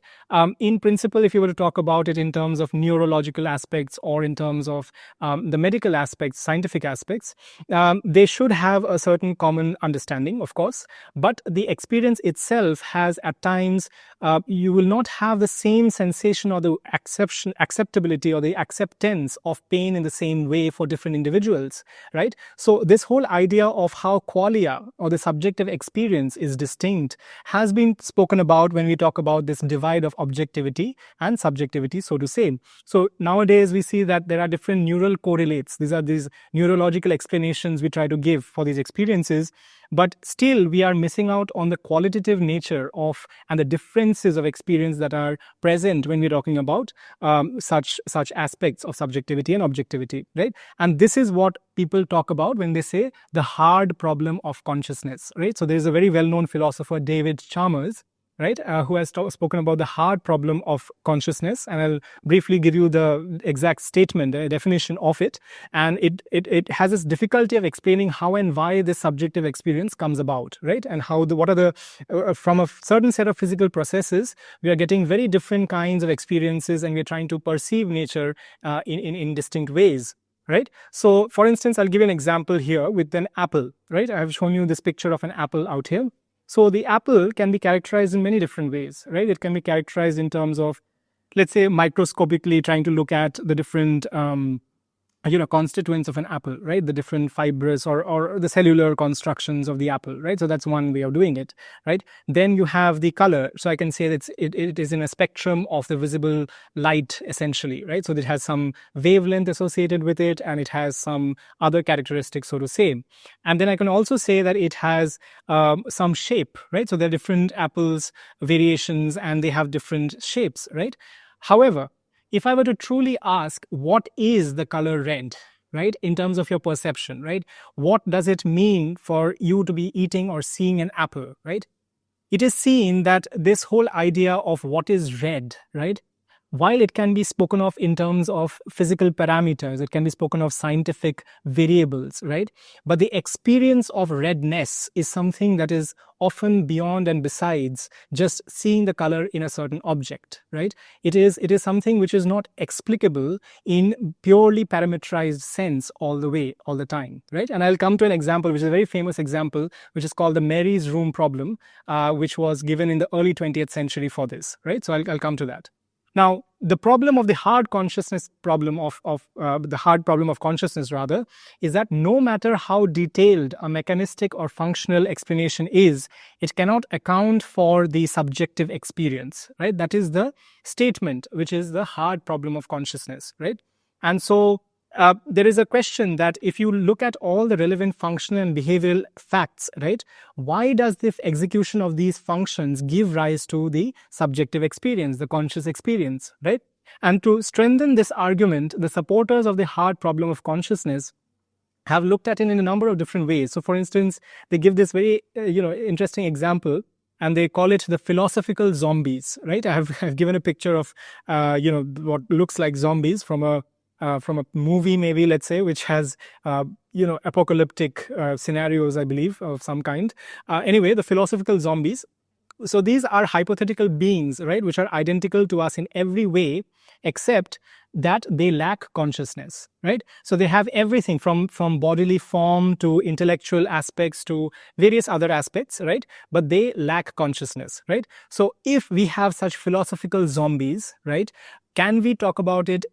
In principle, if you were to talk about it in terms of neurological aspects or in terms of the medical aspects, scientific aspects, they should have a certain common understanding, of course, but the experience itself has at times, you will not have the same sensation or the acceptability or the acceptance of pain in the same way for different individuals, right? So this whole idea of how qualia or the subjective experience is distinct has been spoken about when we talk about this divide of objectivity and subjectivity, so to say. So nowadays we see that there are different neural correlates. These are these neurological explanations we try to give for these experiences, but still we are missing out on the qualitative nature of and the differences of experience that are present when we're talking about such aspects of subjectivity and objectivity, right? And this is what people talk about when they say the hard problem of consciousness, right? So there's a very well-known philosopher, David Chalmers, right, who has spoken about the hard problem of consciousness, and I'll briefly give you the exact statement, the definition of it, and it has this difficulty of explaining how and why this subjective experience comes about, right, and how what are the from a certain set of physical processes, we are getting very different kinds of experiences, and we're trying to perceive nature in distinct ways. Right. So, for instance, I'll give you an example here with an apple. Right. I have shown you this picture of an apple out here. So the apple can be characterized in many different ways, right? It can be characterized in terms of, let's say, microscopically trying to look at the different constituents of an apple, right? The different fibers or the cellular constructions of the apple, right? So that's one way of doing it, right? Then you have the color. So I can say that it is in a spectrum of the visible light, essentially, right? So it has some wavelength associated with it, and it has some other characteristics, so to say. And then I can also say that it has some shape, right? So there are different apples variations, and they have different shapes, right? However, if I were to truly ask, what is the color red, right, in terms of your perception, right? What does it mean for you to be eating or seeing an apple, right? It is seen that this whole idea of what is red, right, while it can be spoken of in terms of physical parameters, it can be spoken of scientific variables, right? But the experience of redness is something that is often beyond and besides just seeing the color in a certain object, right? It is something which is not explicable in purely parameterized sense all the way, all the time, right? And I'll come to an example, which is a very famous example, which is called the Mary's room problem, which was given in the early 20th century for this, right? So I'll come to that. Now, the problem of the hard consciousness problem the hard problem of consciousness rather is that no matter how detailed a mechanistic or functional explanation is, it cannot account for the subjective experience, right? That is the statement, which is the hard problem of consciousness, right? And so there is a question that if you look at all the relevant functional and behavioral facts, right, why does the execution of these functions give rise to the subjective experience, the conscious experience, right? And to strengthen this argument, the supporters of the hard problem of consciousness have looked at it in a number of different ways. So, for instance, they give this very interesting example, and they call it the philosophical zombies, right? I've given a picture of what looks like zombies from a movie, maybe, let's say, which has apocalyptic scenarios, I believe, of some kind. Anyway, the philosophical zombies. So these are hypothetical beings, right, which are identical to us in every way except that they lack consciousness, right? So they have everything from bodily form to intellectual aspects to various other aspects, right? But they lack consciousness, right? So if we have such philosophical zombies, right, can we talk about it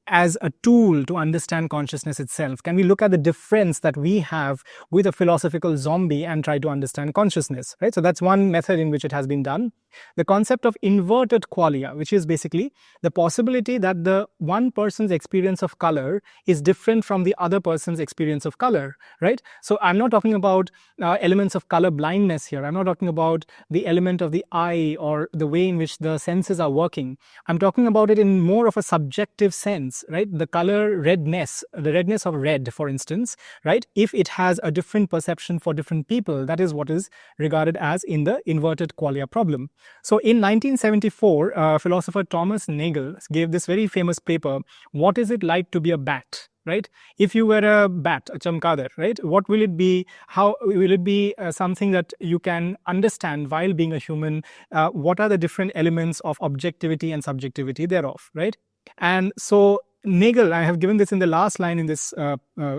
as a tool to understand consciousness itself? Can we look at the difference that we have with a philosophical zombie and try to understand consciousness, right? So that's one method in which it has been done. The concept of inverted qualia, which is basically the possibility that the one person's experience of color is different from the other person's experience of color, right? So I'm not talking about elements of color blindness here. I'm not talking about the element of the eye or the way in which the senses are working. I'm talking about it in more of a subjective sense, right? The color redness, the redness of red, for instance, right? If it has a different perception for different people, that is what is regarded as in the inverted qualia problem. So in 1974, philosopher Thomas Nagel gave this very famous paper, What is it like to be a bat? Right? If you were a bat, a chamkadar, right? What will it be? How will it be something that you can understand while being a human? What are the different elements of objectivity and subjectivity thereof, right? And so Nagel, I have given this in the last line in this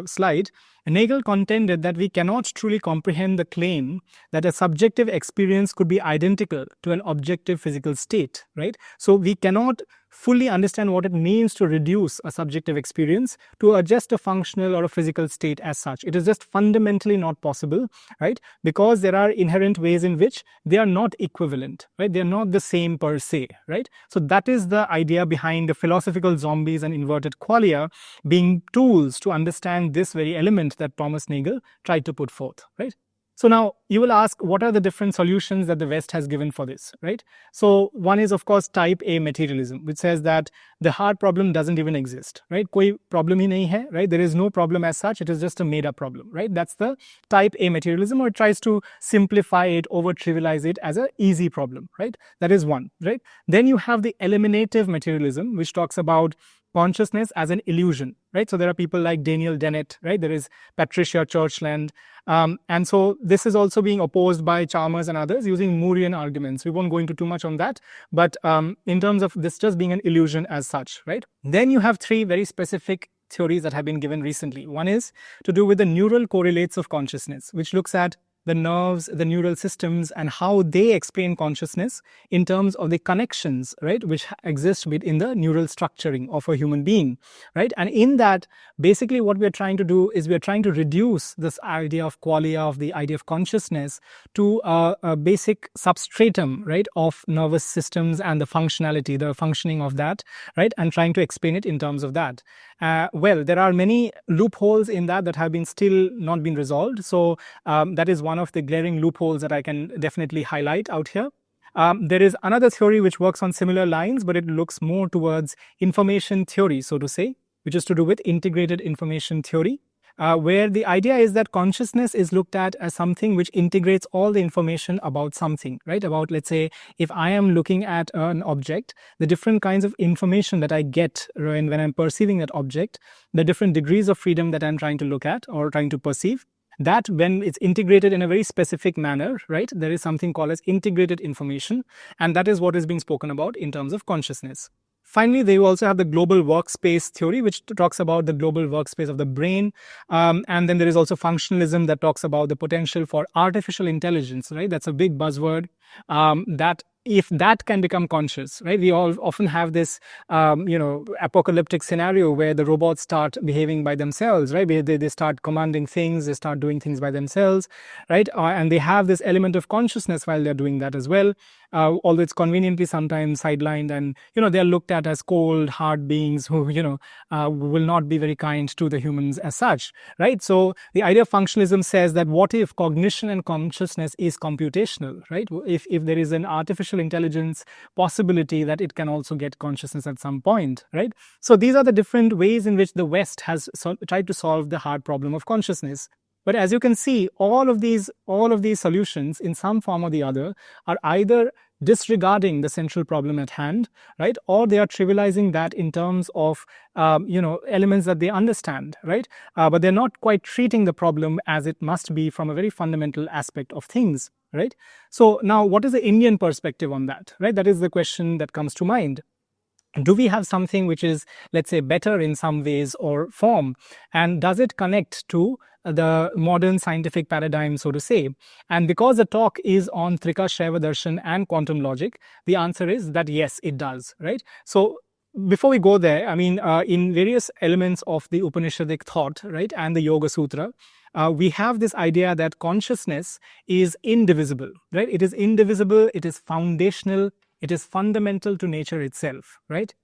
slide, Nagel contended that we cannot truly comprehend the claim that a subjective experience could be identical to an objective physical state, right? So we cannot fully understand what it means to reduce a subjective experience to just a functional or a physical state as such. It is just fundamentally not possible, right? Because there are inherent ways in which they are not equivalent, right? They are not the same per se, right? So that is the idea behind the philosophical zombies and inverted qualia being tools to understand this very element that Thomas Nagel tried to put forth, right? So now you will ask, what are the different solutions that the West has given for this, right? So one is, of course, type A materialism, which says that the hard problem doesn't even exist, right? Koi problem hi nahi hai, right? There is no problem as such. It is just a made-up problem, right? That's the type A materialism, or it tries to simplify it, over-trivialize it as an easy problem, right? That is one, right? Then you have the eliminative materialism, which talks about consciousness as an illusion, right? So there are people like Daniel Dennett, right? There is Patricia Churchland. And so this is also being opposed by Chalmers and others using Moorean arguments. We won't go into too much on that, but in terms of this just being an illusion as such, right? Then you have three very specific theories that have been given recently. One is to do with the neural correlates of consciousness, which looks at the nerves, the neural systems, and how they explain consciousness in terms of the connections, right, which exist within the neural structuring of a human being, right? And in that, basically what we're trying to do is we're trying to reduce this idea of qualia, of the idea of consciousness, to a basic substratum, right, of nervous systems and the functionality, the functioning of that, right, and trying to explain it in terms of that. Well, there are many loopholes in that have been still not been resolved. So that is one of the glaring loopholes that I can definitely highlight out here. There is another theory which works on similar lines, but it looks more towards information theory, so to say, which is to do with integrated information theory, where the idea is that consciousness is looked at as something which integrates all the information about something, right? About, let's say, if I am looking at an object, the different kinds of information that I get when I'm perceiving that object, the different degrees of freedom that I'm trying to look at or trying to perceive, that when it's integrated in a very specific manner, right, there is something called as integrated information, and that is what is being spoken about in terms of consciousness. Finally, they also have the global workspace theory, which talks about the global workspace of the brain. And then there is also functionalism that talks about the potential for artificial intelligence, right? That's a big buzzword. that if that can become conscious, right? We all often have this, apocalyptic scenario where the robots start behaving by themselves, right? They start commanding things, they start doing things by themselves, right? And they have this element of consciousness while they're doing that as well. Although it's conveniently sometimes sidelined, and they're looked at as cold, hard beings who will not be very kind to the humans as such, right? So the idea of functionalism says that what if cognition and consciousness is computational, right? If there is an artificial intelligence possibility that it can also get consciousness at some point, right? So these are the different ways in which the West has tried to solve the hard problem of consciousness. But as you can see, all of these solutions in some form or the other are either disregarding the central problem at hand, right, or they are trivializing that in terms of elements that they understand, right, but they're not quite treating the problem as it must be from a very fundamental aspect of things, right? So now, what is the Indian perspective on that, right? That is the question that comes to mind. Do we have something which is, let's say, better in some ways or form, and does it connect to the modern scientific paradigm, so to say? And because the talk is on Trika Shaiva Darshan and quantum logic, the answer is that yes, it does, right? So before we go there, I mean, in various elements of the Upanishadic thought, right, and the Yoga Sutra, we have this idea that consciousness is indivisible, right? It is indivisible, it is foundational, it is fundamental to nature itself, right?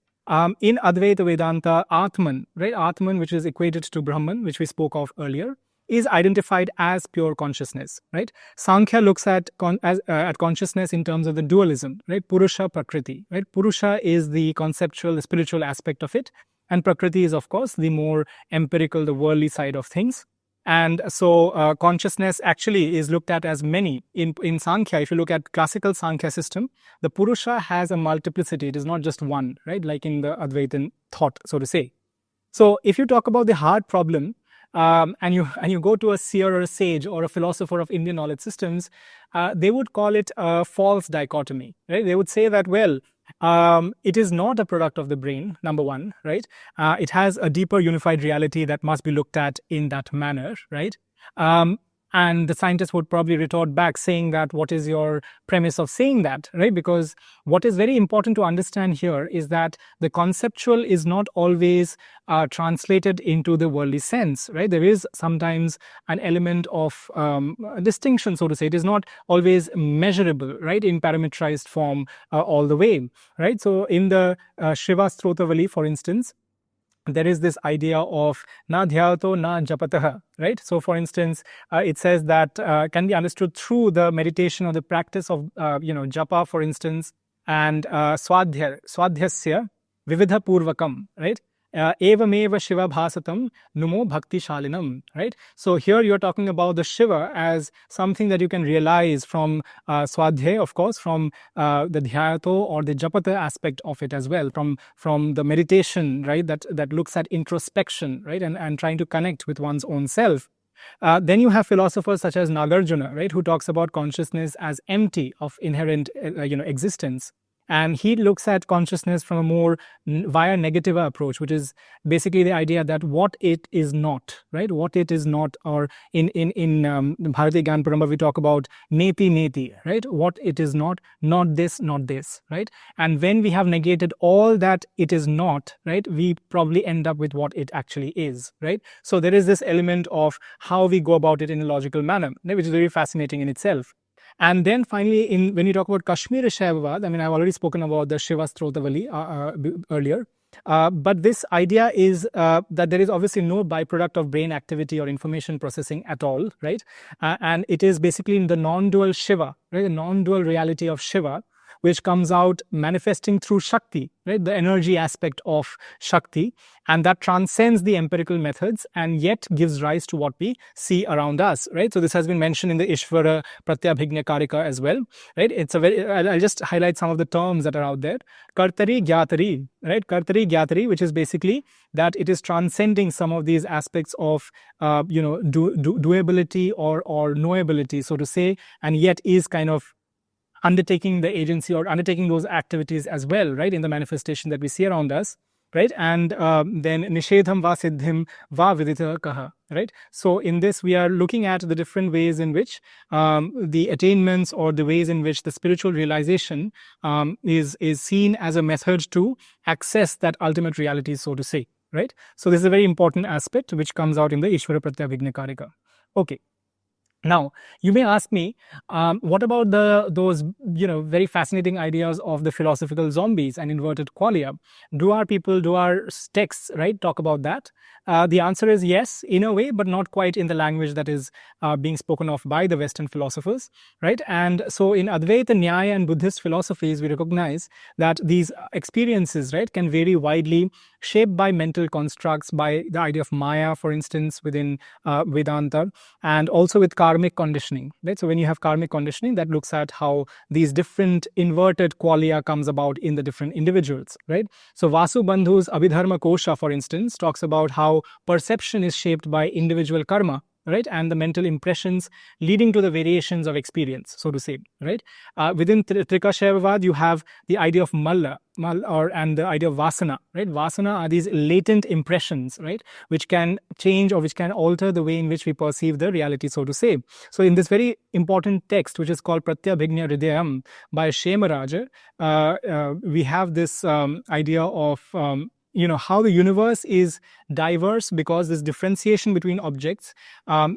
In Advaita Vedanta, Atman, right? Atman, which is equated to Brahman, which we spoke of earlier, is identified as pure consciousness, right? Sankhya looks at consciousness in terms of the dualism, right? Purusha, Prakriti, right? Purusha is the conceptual, the spiritual aspect of it, and Prakriti is, of course, the more empirical, the worldly side of things. And so consciousness actually is looked at as many. In Sankhya, if you look at classical Sankhya system, the Purusha has a multiplicity. It is not just one, right? Like in the Advaitin thought, so to say. So if you talk about the hard problem, and you go to a seer or a sage or a philosopher of Indian knowledge systems, they would call it a false dichotomy, right? They would say that, well, it is not a product of the brain, number one, right? It has a deeper unified reality that must be looked at in that manner, right? And the scientist would probably retort back saying that, what is your premise of saying that, right? Because what is very important to understand here is that the conceptual is not always translated into the worldly sense, right? There is sometimes an element of distinction, so to say. It is not always measurable, right, in parametrized form all the way, right? So in the Shiva Strotavali, for instance, there is this idea of na dhyato na japataha, right? So for instance, it says that can be understood through the meditation or the practice of japa, for instance, and swadhyasya vividha purvakam, right? Evameva Shiva Bhasatam Numo Bhakti Shalinam, right? So here you're talking about the Shiva as something that you can realize from Swadhyay, of course, from the Dhyato or the Japata aspect of it as well, from the meditation, right, that looks at introspection, right, and trying to connect with one's own self. Then you have philosophers such as Nagarjuna, right, who talks about consciousness as empty of inherent existence. And he looks at consciousness from a more via negativa approach, which is basically the idea that what it is not, right? What it is not, or in Bhartiya Gyan Parampara, we talk about neti neti, right? What it is not this, right? And when we have negated all that it is not, right, we probably end up with what it actually is, right? So there is this element of how we go about it in a logical manner, which is very fascinating in itself. And then finally, when you talk about Kashmir Shaivavad, I mean, I've already spoken about the Shiva Strotavali earlier. But this idea is that there is obviously no byproduct of brain activity or information processing at all, right? And it is basically in the non-dual Shiva, right? The non-dual reality of Shiva, which comes out manifesting through Shakti, right? The energy aspect of Shakti, and that transcends the empirical methods and yet gives rise to what we see around us, right? So this has been mentioned in the Ishwarapratnavijnakarika as well, right? It's a very, I'll just highlight some of the terms that are out there. Kartari Gyatari, right? Kartari Gyatari, which is basically that it is transcending some of these aspects of, doability or knowability, so to say, and yet is kind of undertaking the agency or undertaking those activities as well, right, in the manifestation that we see around us, right? And then nishedham va siddhim va vidita kaha, right? So in this, we are looking at the different ways in which the attainments, or the ways in which the spiritual realization is seen as a method to access that ultimate reality, so to say, right? So this is a very important aspect which comes out in the Ishwarapratnavijnakarika. Okay. Now, you may ask me, what about those very fascinating ideas of the philosophical zombies and inverted qualia? Do our texts, right, talk about that? The answer is yes, in a way, but not quite in the language that is being spoken of by the Western philosophers, right? And so in Advaita, Nyaya, and Buddhist philosophies, we recognize that these experiences, right, can vary widely, shaped by mental constructs, by the idea of Maya, for instance, within Vedanta, and also with karmic conditioning, right? So when you have karmic conditioning, that looks at how these different inverted qualia comes about in the different individuals, right? So Vasu Bandhu's Abhidharma Kosha, for instance, talks about how perception is shaped by individual karma, right, and the mental impressions leading to the variations of experience, so to say, right? Within Trika Shaiva, you have the idea of malla, and the idea of vasana, right? Vasana are these latent impressions, right, which can change or which can alter the way in which we perceive the reality, so to say. So in this very important text, which is called Pratyabhignya Hridayam by Shemaraja, we have this idea of how the universe is diverse, because this differentiation between objects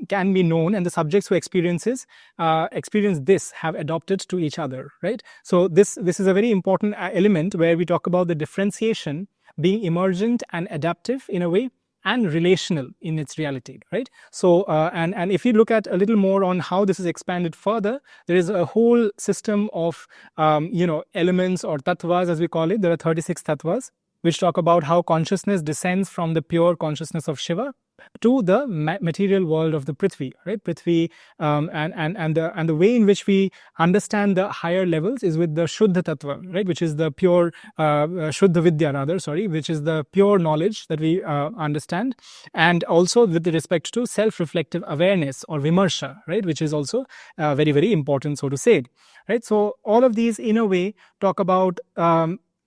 can be known, and the subjects who experience this have adopted to each other, right? So this is a very important element where we talk about the differentiation being emergent and adaptive in a way, and relational in its reality, right? So, and if you look at a little more on how this is expanded further, there is a whole system of, elements, or tattvas as we call it. There are 36 tattvas, which talk about how consciousness descends from the pure consciousness of Shiva to the material world of the Prithvi, right? Prithvi, and the way in which we understand the higher levels is with the Shuddha Tattva, right? Which is the pure Shuddha Vidya, which is the pure knowledge that we understand, and also with respect to self-reflective awareness, or Vimarsha, right? Which is also very, very important, so to say, right? So all of these, in a way, talk about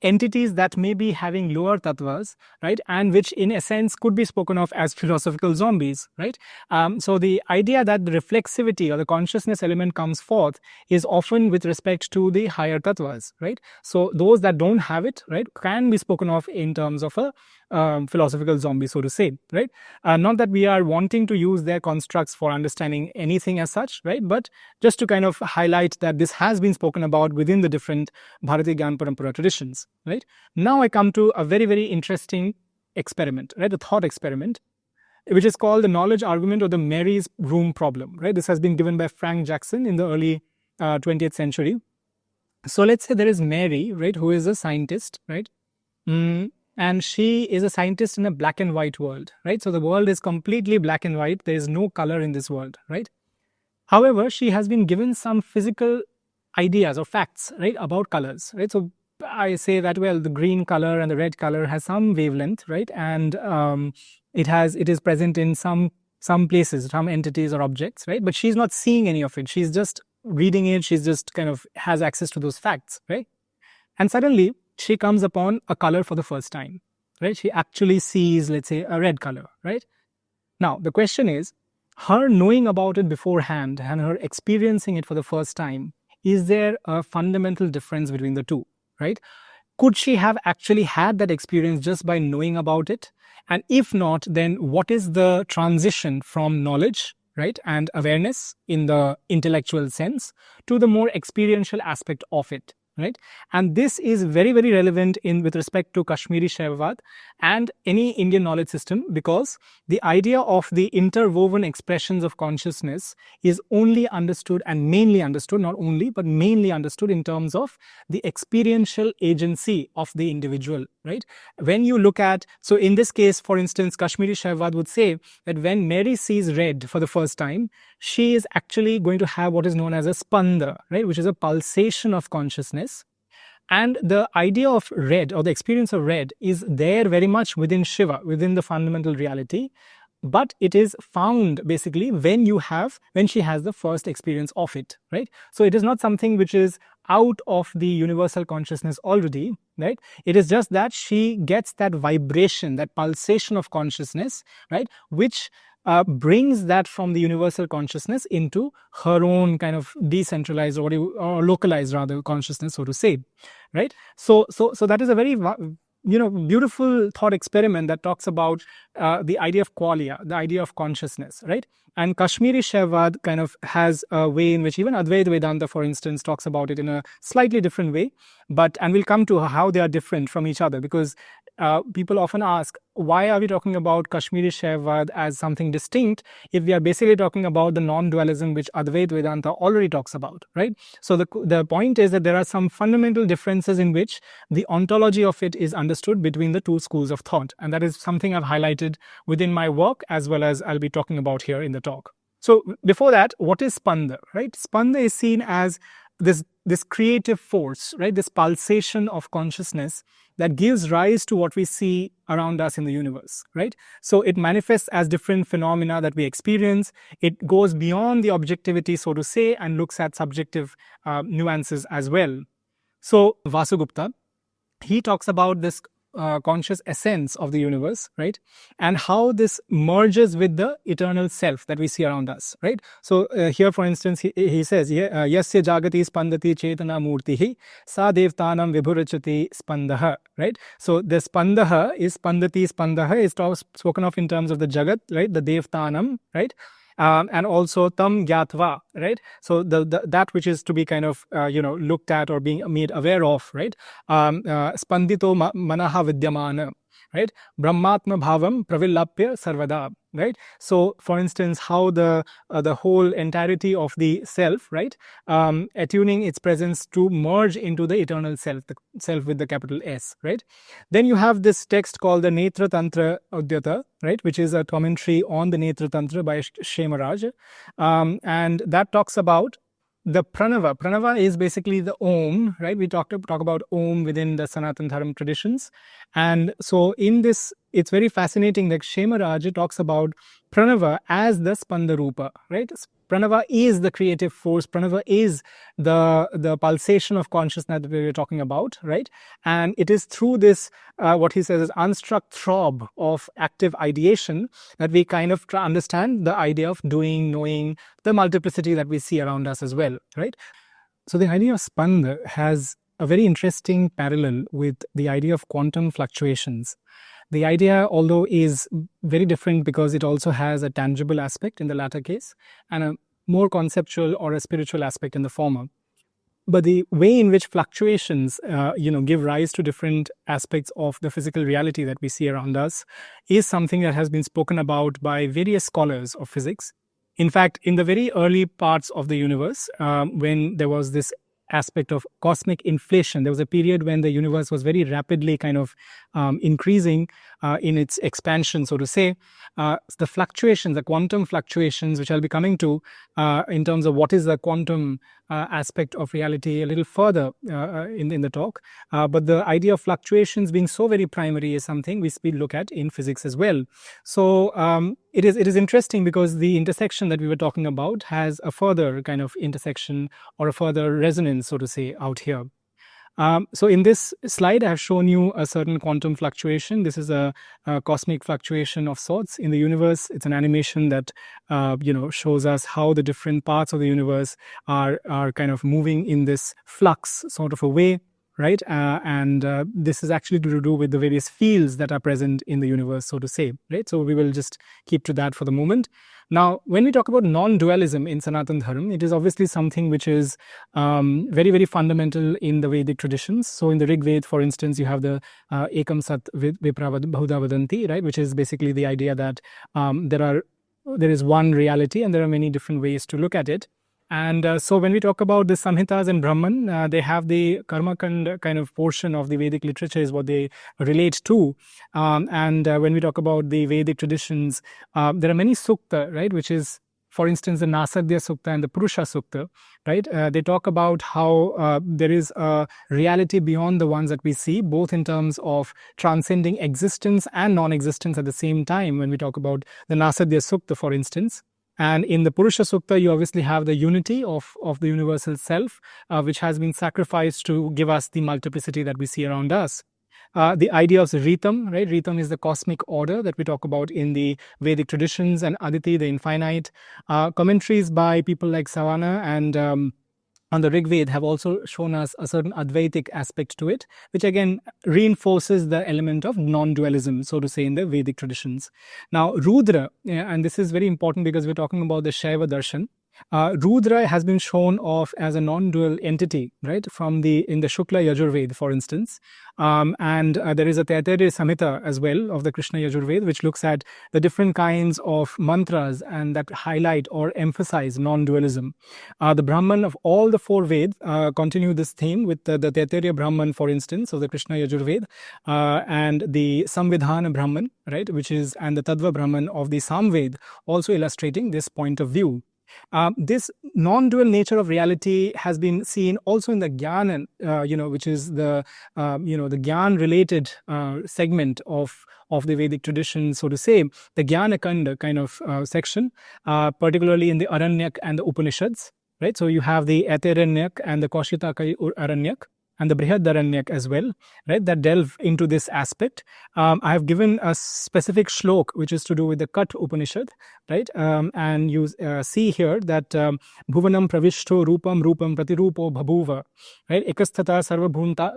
entities that may be having lower tattvas, right, and which in a sense could be spoken of as philosophical zombies, right? So the idea that the reflexivity or the consciousness element comes forth is often with respect to the higher tattvas, right? So those that don't have it, right, can be spoken of in terms of a philosophical zombie, so to say, right? Not that we are wanting to use their constructs for understanding anything as such, right? But just to kind of highlight that this has been spoken about within the different Bhartiya Gyan Parampara traditions, right? Now I come to a very, very interesting experiment, right? A thought experiment, which is called the knowledge argument, or the Mary's room problem, right? This has been given by Frank Jackson in the early 20th century. So let's say there is Mary, right, who is a scientist, right? And she is a scientist in a black and white world, right? So the world is completely black and white. There is no color in this world, right? However, she has been given some physical ideas or facts, right, about colors, right? So I say that, well, the green color and the red color has some wavelength, right? And it is present in some places, some entities or objects, right? But she's not seeing any of it. She's just reading it. She's just kind of has access to those facts, right? And suddenly she comes upon a color for the first time, right? She actually sees, let's say, a red color, right? Now, the question is, her knowing about it beforehand and her experiencing it for the first time, is there a fundamental difference between the two, right? Could she have actually had that experience just by knowing about it? And if not, then what is the transition from knowledge, right, and awareness in the intellectual sense to the more experiential aspect of it? Right? And this is very, very relevant with respect to Kashmiri Shaivavad and any Indian knowledge system, because the idea of the interwoven expressions of consciousness is only understood and mainly understood, not only, but mainly understood in terms of the experiential agency of the individual, right? When you look at, so in this case, for instance, Kashmiri Shaivavad would say that when Mary sees red for the first time, she is actually going to have what is known as a spanda, right, which is a pulsation of consciousness. And the idea of red, or the experience of red, is there very much within Shiva, within the fundamental reality. But it is found basically when she has the first experience of it, right? So it is not something which is out of the universal consciousness already, right? It is just that she gets that vibration, that pulsation of consciousness, right? Which brings that from the universal consciousness into her own kind of decentralized or localized rather consciousness, so to say, right? So that is a very beautiful thought experiment that talks about the idea of qualia, the idea of consciousness, right? And Kashmiri Shaivad kind of has a way in which even Advaita Vedanta, for instance, talks about it in a slightly different way. And we'll come to how they are different from each other, because people often ask, why are we talking about Kashmiri Shaivad as something distinct if we are basically talking about the non-dualism which Advaita Vedanta already talks about, right? So the point is that there are some fundamental differences in which the ontology of it is understood between the two schools of thought. And that is something I've highlighted within my work, as well as I'll be talking about here in the talk. So before that, what is Spanda, right? Spanda is seen as this creative force, right? This pulsation of consciousness that gives rise to what we see around us in the universe, right? So it manifests as different phenomena that we experience. It goes beyond the objectivity, so to say, and looks at subjective nuances as well. So Vasugupta, he talks about this conscious essence of the universe, right? And how this merges with the eternal self that we see around us, right? So here, for instance, he says, Yasya jagati spandati chetana murtihi sa devtanam vibhurachati spandaha, right? So the spandaha is spandaha is spoken of in terms of the jagat, right? The devtanam, right? And also tam gyatva, right? So that which is to be kind of looked at or being made aware of, right? Spandito manaha vidyamana, right? Brahmatma bhavam pravillapya sarvada, right? So for instance, how the whole entirety of the self, right, attuning its presence to merge into the eternal self, the self with the capital S, right? Then you have this text called the Netra Tantra Udyata, right, which is a commentary on the Netra Tantra by Shemaraj, and that talks about the pranava. Pranava is basically the Om, right? We talk about Om within the Sanatana Dharma traditions. And so in this, it's very fascinating that Shemaraj talks about pranava as the Spandarupa, right? Pranava is the creative force. Pranava is the pulsation of consciousness that we were talking about, right? And it is through this, what he says is unstruck throb of active ideation that we kind of understand the idea of doing, knowing, the multiplicity that we see around us as well, right? So the idea of Spanda has a very interesting parallel with the idea of quantum fluctuations. The idea, although, is very different because it also has a tangible aspect in the latter case and a more conceptual or a spiritual aspect in the former. But the way in which fluctuations, give rise to different aspects of the physical reality that we see around us is something that has been spoken about by various scholars of physics. In fact, in the very early parts of the universe, when there was this aspect of cosmic inflation, there was a period when the universe was very rapidly kind of increasing in its expansion, so to say. The fluctuations, the quantum fluctuations, which I'll be coming to in terms of what is the quantum aspect of reality a little further in the talk. But the idea of fluctuations being so very primary is something we look at in physics as well. So it is interesting because the intersection that we were talking about has a further kind of intersection or a further resonance, so to say, out here. So in this slide, I have shown you a certain quantum fluctuation. This is a cosmic fluctuation of sorts in the universe. It's an animation that shows us how the different parts of the universe are kind of moving in this flux sort of a way, right? And this is actually to do with the various fields that are present in the universe, so to say, right? So we will just keep to that for the moment. Now, when we talk about non-dualism in Sanatana Dharma, it is obviously something which is very, very fundamental in the Vedic traditions. So in the Rig Veda, for instance, you have the Ekam Sat Vipra Bahuda Vadanti, right, which is basically the idea that there is one reality and there are many different ways to look at it. And so when we talk about the Samhitas and Brahman, they have the Karmakand kind of portion of the Vedic literature is what they relate to. And when we talk about the Vedic traditions, there are many sukta, right, which is, for instance, the Nasadya Sukta and the Purusha Sukta, right? They talk about how there is a reality beyond the ones that we see, both in terms of transcending existence and non-existence at the same time. When we talk about the Nasadya Sukta, for instance. And in the Purusha Sukta, you obviously have the unity of the universal self, which has been sacrificed to give us the multiplicity that we see around us. the idea of the Ritam, right? Ritam is the cosmic order that we talk about in the Vedic traditions, and Aditi, the infinite. Commentaries by people like Savana and on the Rig Veda have also shown us a certain Advaitic aspect to it, which again reinforces the element of non-dualism, so to say, in the Vedic traditions. Now, Rudra, and this is very important because we're talking about the Shaiva Darshan. Rudra has been shown off as a non-dual entity, right? In the Shukla Yajurveda, for instance, and there is a Taittiriya Samhita as well of the Krishna Yajurveda, which looks at the different kinds of mantras and that highlight or emphasize non-dualism. The Brahman of all the 4 Vedas continue this theme with the Taittiriya Brahman, for instance, of the Krishna Yajurveda, and the Samvidhana Brahman, right, and the Tattva Brahman of the Samveda, also illustrating this point of view. This non-dual nature of reality has been seen also in the Gyan, which is the the Gyan-related segment of the Vedic tradition, so to say, the Gyanakanda kind of section, particularly in the Aranyak and the Upanishads, right? So you have the Aitaranyak and the Kaushitaka Aranyak, and the Brihadaranya as well, right, that delve into this aspect. I have given a specific shlok which is to do with the Kat Upanishad, right, and you see here that Bhuvanam Pravishto Rupam Rupam Pratirupo Bhabuva, right, Ekasthata Sarva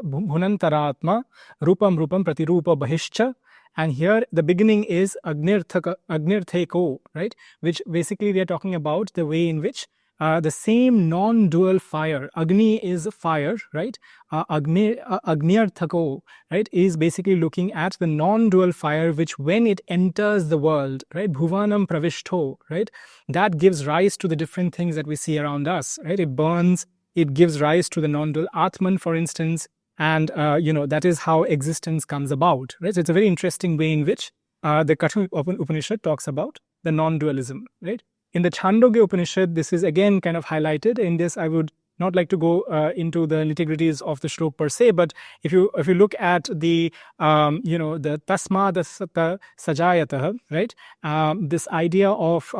Bhunantaratma Rupam Rupam Pratirupa Bahishcha. And here the beginning is Agnirtheko, right, which basically we are talking about the way in which the same non-dual fire, Agni is fire, right? Agnirthako, right, is basically looking at the non-dual fire, which when it enters the world, right, Bhuvanam Pravishto, right, that gives rise to the different things that we see around us, right? It burns, it gives rise to the non-dual Atman, for instance, and that is how existence comes about, right? So it's a very interesting way in which the Katha Upanishad talks about the non-dualism, right? In the Chandogya Upanishad, this is again kind of highlighted. In this, I would not like to go into the nitty-gritties of the shlok per se, but if you look at the the tasmad sajayatah, right, this idea of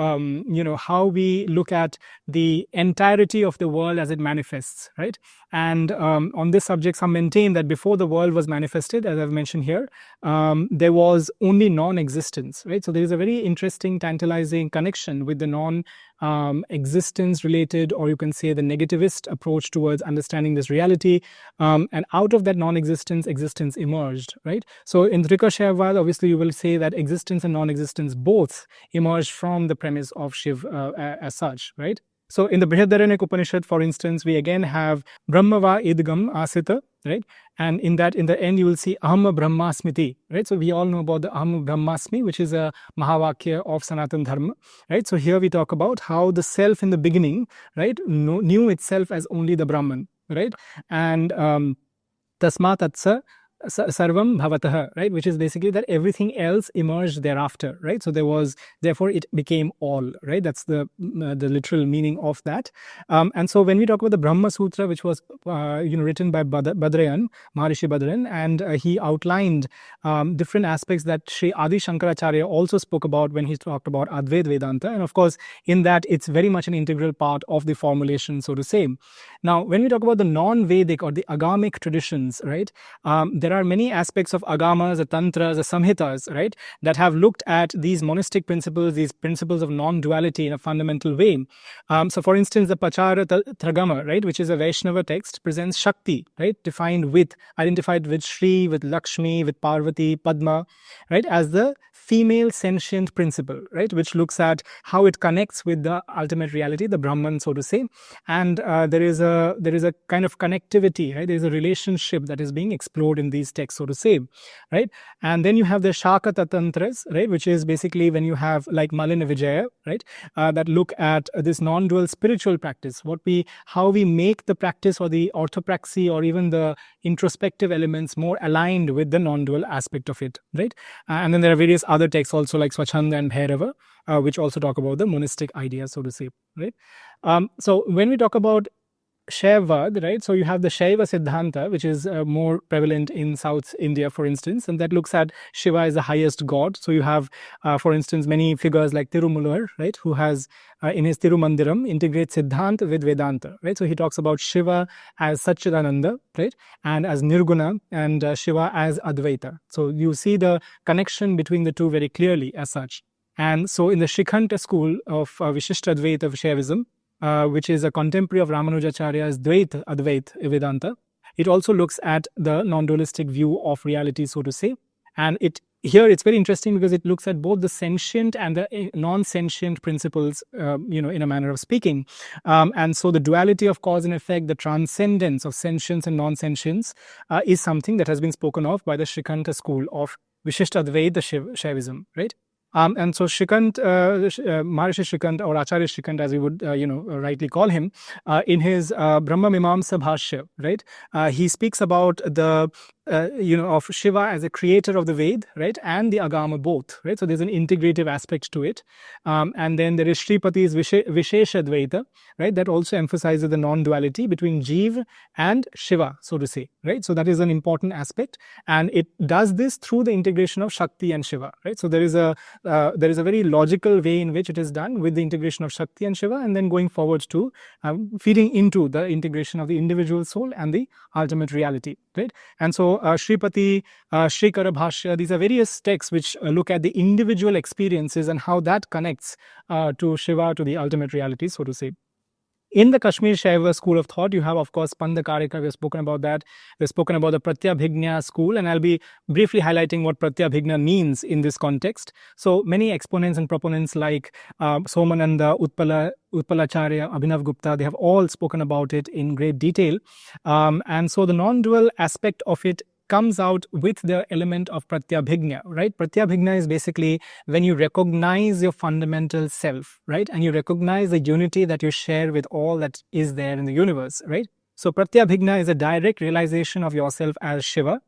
how we look at the entirety of the world as it manifests, right, and on this subject, some maintain that before the world was manifested, as I've mentioned here, there was only non-existence, right? So there is a very interesting, tantalizing connection with the non-existence related, or you can say the negativist approach towards understanding this reality, and out of that non-existence, existence emerged, right? So in Trika Shaiva, obviously you will say that existence and non-existence both emerged from the premise of Shiv as such, right? So in the Brihadaranya Upanishad, for instance, we again have Brahmava Idgam Asita, right? And in the end, you will see Aham Brahmasmiti, right? So we all know about the Aham Brahmasmi, which is a Mahavakya of Sanatana Dharma, right? So here we talk about how the self in the beginning, right, knew itself as only the Brahman, right? And Tasmatatsa Sarvam Bhavatah, right, which is basically that everything else emerged thereafter, right? So therefore it became all, right? That's the literal meaning of that. And so when we talk about the Brahma Sutra, which was written by Maharishi Badrayan, and he outlined different aspects that Sri Adi Shankaracharya also spoke about when he talked about Advaita Vedanta, and of course in that it's very much an integral part of the formulation, so to say. Now, when we talk about the non-Vedic or the agamic traditions, right, there are many aspects of agamas, the tantras, the samhitas, right, that have looked at these monistic principles, these principles of non-duality in a fundamental way. So, for instance, the Pachara Tragama, right, which is a Vaishnava text, presents Shakti, right, identified with Shri, with Lakshmi, with Parvati, Padma, right, as the female sentient principle, right, which looks at how it connects with the ultimate reality, the Brahman, so to say, and there is a kind of connectivity, right? There is a relationship that is being explored in these texts, so to say, right? And then you have the Shaka Tatantras, right, which is basically when you have like Malina Vijaya, right, that look at this non-dual spiritual practice, how we make the practice or the orthopraxy or even the introspective elements more aligned with the non-dual aspect of it, right? And then there are various other texts also like Swachhanda and Bhairava, which also talk about the monistic idea, so to say, right? So when we talk about Shaivad, right? So you have the Shaiva Siddhanta, which is more prevalent in South India, for instance, and that looks at Shiva as the highest god. So you have, for instance, many figures like Tirumular, right, who has in his Tirumandiram integrates Siddhanta with Vedanta, right? So he talks about Shiva as Satchidananda, right, and as Nirguna, and Shiva as Advaita. So you see the connection between the two very clearly as such. And so in the Shikhanta school of Vishishtadvaita Shaivism, which is a contemporary of Ramanujacharya's Advaita Vedanta, it also looks at the non-dualistic view of reality, so to say. And it's very interesting because it looks at both the sentient and the non-sentient principles, in a manner of speaking. And so the duality of cause and effect, the transcendence of sentience and non-sentience, is something that has been spoken of by the Shikhanta school of Vishishtadvaita Shaivism, right? And so Maharishi Shrikant, or Acharya Shrikant, as we would rightly call him, in his Brahma Mimamsa Bhashya, right, he speaks about the of Shiva as a creator of the Ved, right, and the Agama both, right. So there's an integrative aspect to it, and then there is Shripati's Visheshadvaita, right, that also emphasizes the non-duality between Jeev and Shiva, so to say, right. So that is an important aspect, and it does this through the integration of Shakti and Shiva, right. So there is a very logical way in which it is done with the integration of Shakti and Shiva, and then going forward to feeding into the integration of the individual soul and the ultimate reality, right. And so Shripati, Shrikara Bhashya, these are various texts which look at the individual experiences and how that connects to Shiva, to the ultimate reality, so to say. In the Kashmir Shaiva school of thought, you have, of course, Pandakarika. We've spoken about that. We've spoken about the Pratyabhijna school, and I'll be briefly highlighting what Pratyabhijna means in this context. So many exponents and proponents like Somananda, Utpalacharya, Abhinav Gupta, they have all spoken about it in great detail. And so the non-dual aspect of it comes out with the element of Pratyabhijna, right? Pratyabhijna is basically when you recognize your fundamental self, right? And you recognize the unity that you share with all that is there in the universe, right? So Pratyabhijna is a direct realization of yourself as Shiva.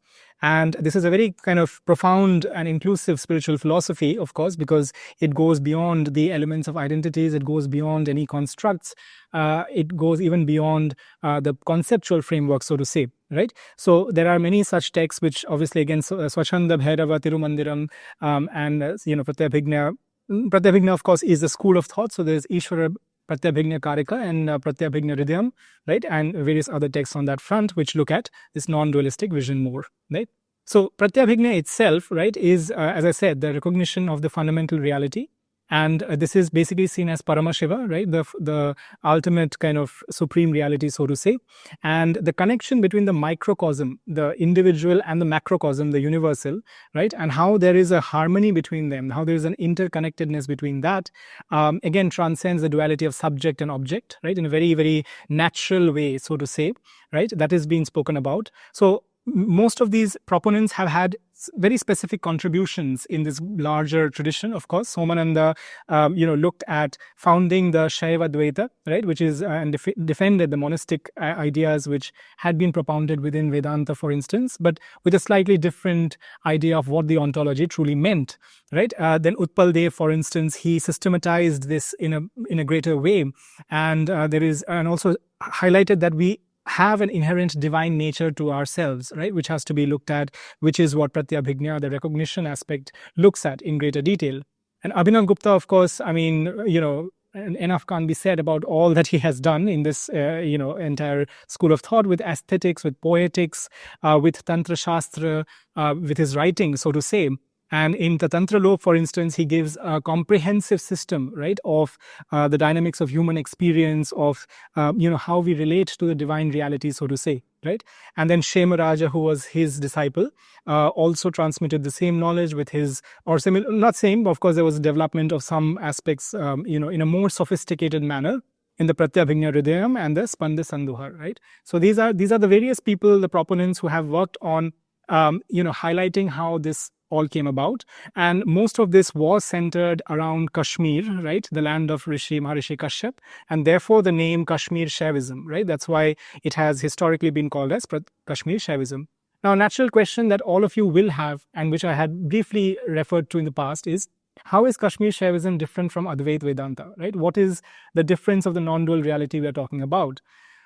And this is a very kind of profound and inclusive spiritual philosophy, of course, because it goes beyond the elements of identities, it goes beyond any constructs, it goes even beyond the conceptual framework, so to say, right? So there are many such texts which obviously, again, Swachanda Bhairava Tirumandiram, and Pratyabhijna. Pratyabhijna, of course, is the school of thought. So there's Ishwarapratnavijnakarika and Pratyabhijna Hridayam, right? And various other texts on that front which look at this non-dualistic vision more, right? So Pratyabhijna itself, right, is, as I said, the recognition of the fundamental reality. And this is basically seen as Paramashiva, right? The ultimate kind of supreme reality, so to say. And the connection between the microcosm, the individual, and the macrocosm, the universal, right? And how there is a harmony between them, how there is an interconnectedness between that, again, transcends the duality of subject and object, right? In a very, very natural way, so to say, right? That is being spoken about. So most of these proponents have had very specific contributions in this larger tradition. Of course, Somananda, looked at founding the Shaiva Dvaita, right, which is and defended the monastic ideas which had been propounded within Vedanta, for instance, but with a slightly different idea of what the ontology truly meant, right? Then Utpal Dev, for instance, he systematized this in a greater way, and also highlighted that we have an inherent divine nature to ourselves, right, which has to be looked at, which is what Pratyabhijna, the recognition aspect, looks at in greater detail. And Abhinav Gupta, of course, enough can't be said about all that he has done in this, entire school of thought, with aesthetics, with poetics, with Tantra Shastra, with his writing, so to say. And in the Tantra Lok, for instance, he gives a comprehensive system, right, of the dynamics of human experience, of, how we relate to the divine reality, so to say, right? And then Shemaraja, who was his disciple, also transmitted the same knowledge with his, or similar, not same, of course, there was a development of some aspects, in a more sophisticated manner in the Pratyabhijna Hridayam and the Spanda Sanduha, right? So these are the various people, the proponents who have worked on, highlighting how this all came about. And most of this was centered around Kashmir, right, the land of Maharishi Kashyap, and therefore the name Kashmir Shaivism, right? That's why it has historically been called as Kashmir Shaivism. Now, a natural question that all of you will have, and which I had briefly referred to in the past, is how is Kashmir Shaivism different from Advaita Vedanta, right? What is the difference of the non-dual reality we are talking about?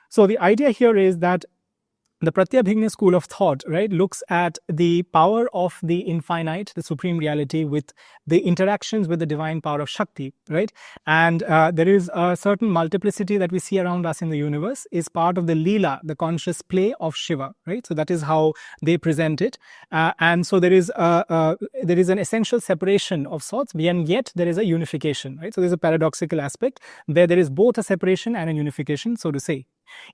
So the idea here is that the Pratyabhijna school of thought, right, looks at the power of the infinite, the supreme reality, with the interactions with the divine power of Shakti, right? And there is a certain multiplicity that we see around us in the universe is part of the Leela, the conscious play of Shiva, right? So that is how they present it. And so there is an essential separation of sorts, and yet there is a unification, right? So there's a paradoxical aspect where there is both a separation and a unification, so to say.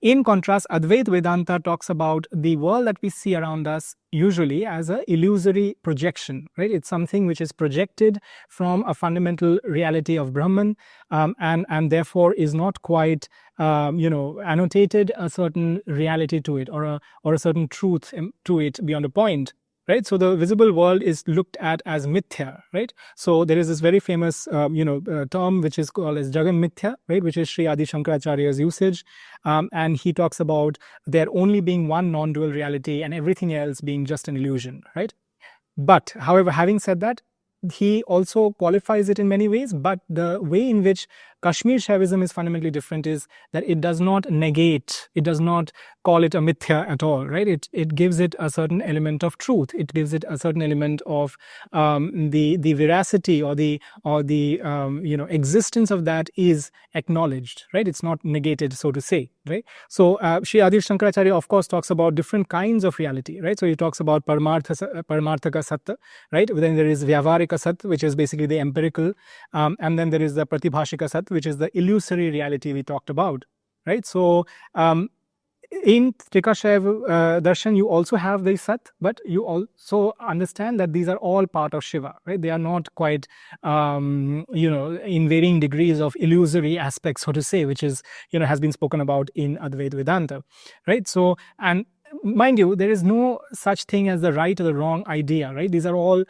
In contrast, Advaita Vedanta talks about the world that we see around us usually as an illusory projection, right? It's something which is projected from a fundamental reality of Brahman, and therefore is not quite, annotated a certain reality to it, or a certain truth to it beyond a point. Right, so the visible world is looked at as mithya, right? So there is this very famous, term which is called as Jagam Mithya, right, which is Sri Adi Shankaracharya's usage, and he talks about there only being one non-dual reality and everything else being just an illusion, right? But, however, having said that, he also qualifies it in many ways, but the way in which Kashmir Shaivism is fundamentally different is that it does not negate, it does not call it a mithya at all, right? It gives it a certain element of truth. It gives it a certain element of the veracity or the existence of that is acknowledged, right? It's not negated, so to say, right? So Sri Adi Shankaracharya, of course, talks about different kinds of reality, right? So he talks about Paramarthaka Satta, right? Then there is Vyavarika Sat, which is basically the empirical, and then there is the Pratibhashika Sat, which is the illusory reality we talked about, right? So in Trika Shaiva Darshan, you also have the Sat, but you also understand that these are all part of Shiva, right? They are not quite, in varying degrees of illusory aspects, so to say, which is, has been spoken about in Advaita Vedanta, right? So, and mind you, there is no such thing as the right or the wrong idea, right? These are all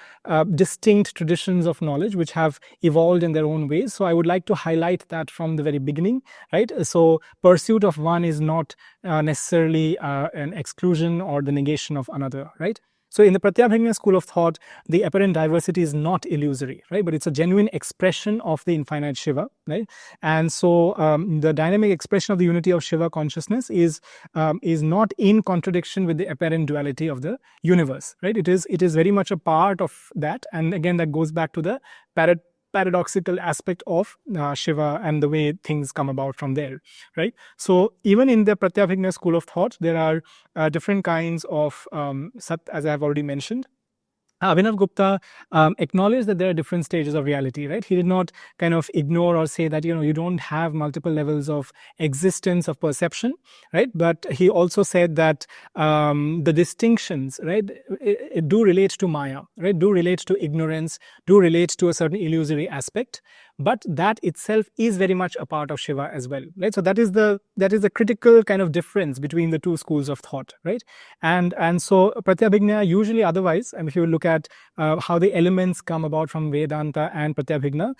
distinct traditions of knowledge which have evolved in their own ways. So I would like to highlight that from the very beginning, right? So pursuit of one is not necessarily an exclusion or the negation of another, right? So in the Pratyabhijna school of thought, the apparent diversity is not illusory, right? But it's a genuine expression of the infinite Shiva, right? And so the dynamic expression of the unity of Shiva consciousness is not in contradiction with the apparent duality of the universe, right? It is very much a part of that, and again that goes back to the paradoxical aspect of Shiva and the way things come about from there, right? So even in the Pratyabhijna school of thought, there are different kinds of Sat, as I have already mentioned. Abhinav Gupta acknowledged that there are different stages of reality, right? He did not kind of ignore or say that, you don't have multiple levels of existence of perception, right? But he also said that the distinctions, right, it do relate to Maya, right? Do relate to ignorance, do relate to a certain illusory aspect, but that itself is very much a part of Shiva as well, right? So that is the critical kind of difference between the two schools of thought, right? And so Pratyabhijna usually, otherwise, and if you look at how the elements come about from Vedanta and Pratyabhijna,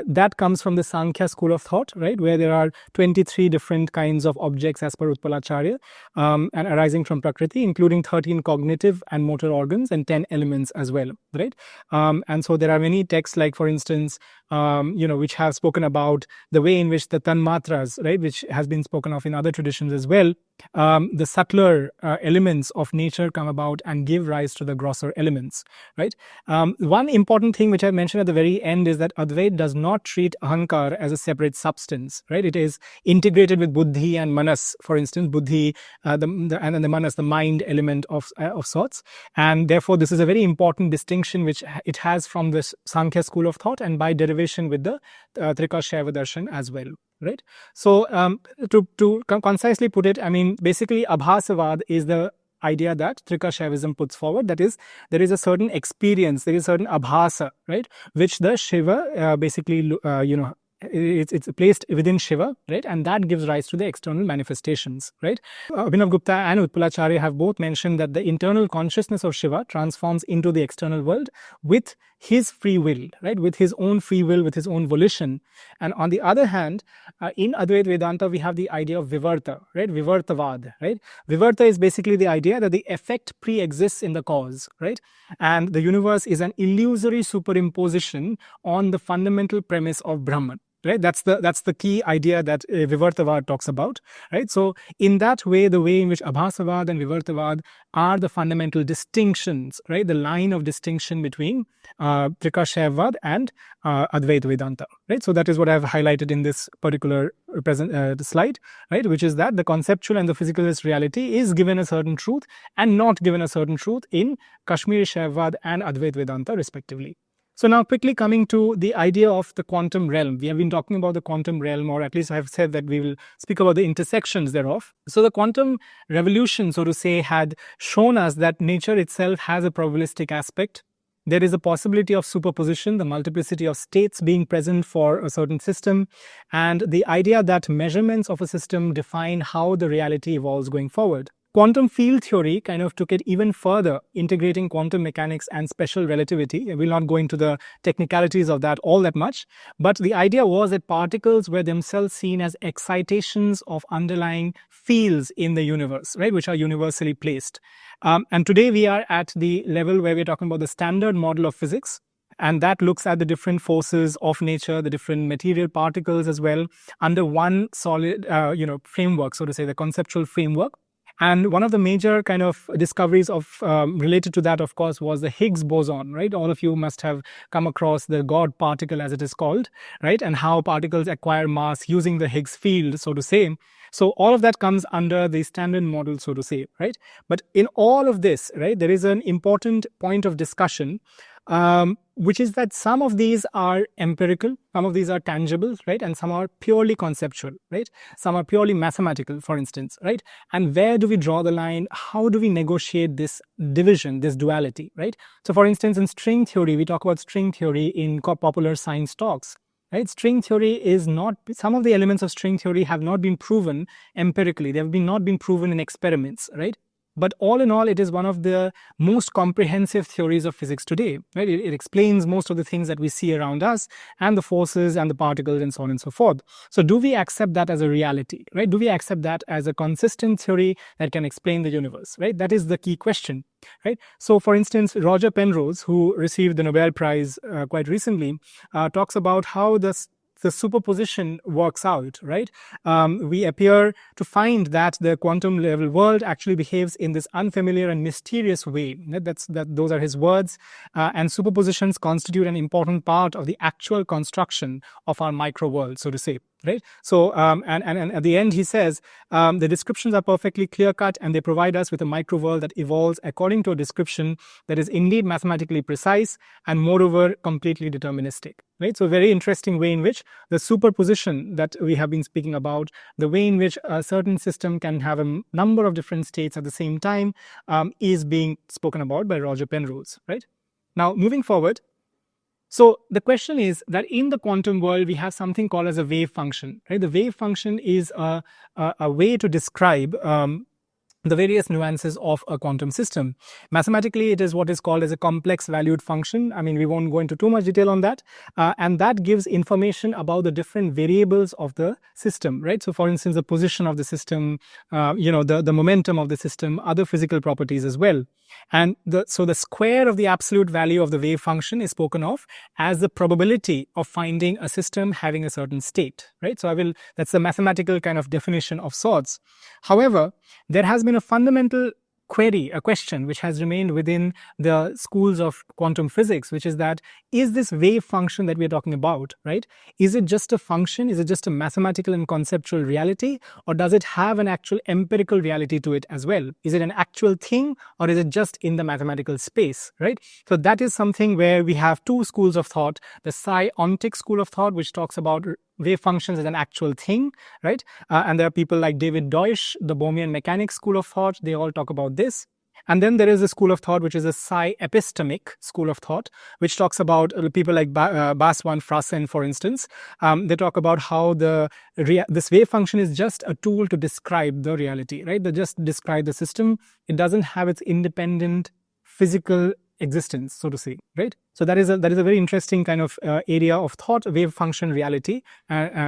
that comes from the Sankhya school of thought, right, where there are 23 different kinds of objects as per Utpalacharya, and arising from Prakriti, including 13 cognitive and motor organs and 10 elements as well, right? And so there are many texts, like for instance, which have spoken about the way in which the tanmatras, right, which has been spoken of in other traditions as well, the subtler elements of nature come about and give rise to the grosser elements, right? One important thing which I mentioned at the very end is that Advaita does not treat ahankar as a separate substance, right? It is integrated with buddhi and manas, for instance, buddhi and then the manas, the mind element of sorts, and therefore this is a very important distinction which it has from the Sankhya school of thought, and by derivation with the Trika Shaiva Darshan as well, right? So to concisely put it, I mean, basically Abhasavad is the idea that Trika Shaivism puts forward, that is, there is a certain experience, there is a certain abhasa, right, which the Shiva basically it's placed within Shiva, right, and that gives rise to the external manifestations, right? Abhinav Gupta and Utpalacharya have both mentioned that the internal consciousness of Shiva transforms into the external world with his free will, right, with his own free will, with his own volition. And on the other hand, in Advaita Vedanta, we have the idea of Vivarta, right, Vivartavad, right? Vivarta is basically the idea that the effect pre-exists in the cause, right? And the universe is an illusory superimposition on the fundamental premise of Brahman, Right, that's the key idea that Vivartavad talks about. Right, so in that way, the way in which Abhasavad and Vivartavad are the fundamental distinctions, right, the line of distinction between Trika Shaiva and Advaita Vedanta. Right, so that is what I have highlighted in this particular slide. Right, which is that the conceptual and the physicalist reality is given a certain truth and not given a certain truth in Kashmiri Shaivad and Advaita Vedanta, respectively. So now quickly coming to the idea of the quantum realm. We have been talking about the quantum realm, or at least I have said that we will speak about the intersections thereof. So the quantum revolution, so to say, had shown us that nature itself has a probabilistic aspect. There is a possibility of superposition, the multiplicity of states being present for a certain system, and the idea that measurements of a system define how the reality evolves going forward. Quantum field theory kind of took it even further, integrating quantum mechanics and special relativity. I will not go into the technicalities of that all that much, but the idea was that particles were themselves seen as excitations of underlying fields in the universe, right, which are universally placed. And today we are at the level where we're talking about the standard model of physics, and that looks at the different forces of nature, the different material particles as well, under one solid, framework, so to say, the conceptual framework. And one of the major kind of discoveries of related to that, of course, was the Higgs boson, right? All of you must have come across the God particle, as it is called, right? And how particles acquire mass using the Higgs field, so to say. So all of that comes under the standard model, so to say, right? But in all of this, right, there is an important point of discussion, which is that some of these are empirical, some of these are tangible, right? And some are purely conceptual, right? Some are purely mathematical, for instance, right? And where do we draw the line? How do we negotiate this division, this duality, right? So for instance, in string theory, we talk about string theory in popular science talks. Right? String theory is not, some of the elements of string theory have not been proven empirically. They have not been proven in experiments, right? But all in all, it is one of the most comprehensive theories of physics today, right? It explains most of the things that we see around us and the forces and the particles and so on and so forth. So do we accept that as a reality, right? Do we accept that as a consistent theory that can explain the universe, right? That is the key question, right? So for instance, Roger Penrose, who received the Nobel Prize quite recently, talks about how the superposition works out, right? We appear to find that the quantum level world actually behaves in this unfamiliar and mysterious way. Those are his words. And superpositions constitute an important part of the actual construction of our micro world, so to say. Right. So, and at the end, he says, the descriptions are perfectly clear cut and they provide us with a micro world that evolves according to a description that is indeed mathematically precise and moreover completely deterministic. Right. So, very interesting way in which the superposition that we have been speaking about, the way in which a certain system can have a number of different states at the same time, is being spoken about by Roger Penrose. Right. Now, moving forward. So the question is that in the quantum world, we have something called as a wave function, right? The wave function is a way to describe the various nuances of a quantum system. Mathematically, it is what is called as a complex valued function. I mean, we won't go into too much detail on that. And that gives information about the different variables of the system, right? So for instance, the position of the system, the momentum of the system, other physical properties as well. And so the square of the absolute value of the wave function is spoken of as the probability of finding a system having a certain state, right? So that's the mathematical kind of definition of sorts. However, there has been a fundamental a question which has remained within the schools of quantum physics, which is that, is this wave function that we are talking about, right? Is it just a function? Is it just a mathematical and conceptual reality? Or does it have an actual empirical reality to it as well? Is it an actual thing or is it just in the mathematical space, right? So that is something where we have two schools of thought, the psi-ontic school of thought, which talks about wave functions as an actual thing, right? And there are people like David Deutsch, the Bohmian mechanics school of thought. They all talk about this. And then there is a school of thought, which is a psi-epistemic school of thought, which talks about people like Bas van Frassen, for instance. They talk about how this wave function is just a tool to describe the reality, right? They just describe the system. It doesn't have its independent physical existence, so to say, right? So that is a very interesting kind of area of thought, wave function reality,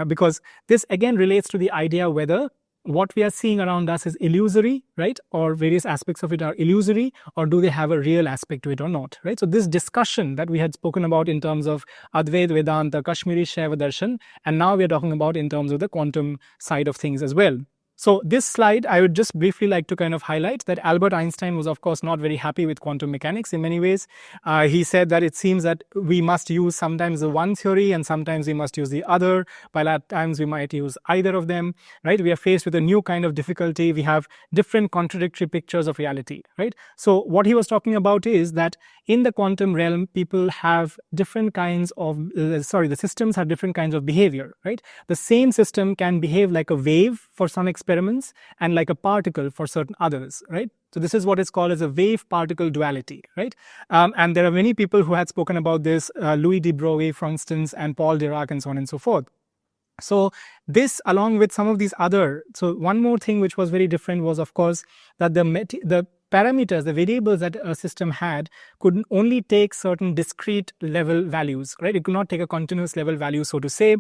because this again relates to the idea whether what we are seeing around us is illusory, right? Or various aspects of it are illusory, or do they have a real aspect to it or not, right? So this discussion that we had spoken about in terms of Advaita Vedanta, Kashmiri Shaiva Darshan, and now we are talking about in terms of the quantum side of things as well. So this slide, I would just briefly like to kind of highlight that Albert Einstein was, of course, not very happy with quantum mechanics in many ways. He said that it seems that we must use sometimes the one theory and sometimes we must use the other, while at times we might use either of them, right? We are faced with a new kind of difficulty. We have different contradictory pictures of reality, right? So what he was talking about is that in the quantum realm, people have different kinds of, the systems have different kinds of behavior, right? The same system can behave like a wave for some experiments and like a particle for certain others, right? So this is what is called as a wave-particle duality, right? And there are many people who had spoken about this, Louis de Broglie, for instance, and Paul Dirac, and so on and so forth. So this, along with some of these other, so one more thing which was very different was, of course, that the parameters, the variables that a system had could only take certain discrete level values, right? It could not take a continuous level value, so to say.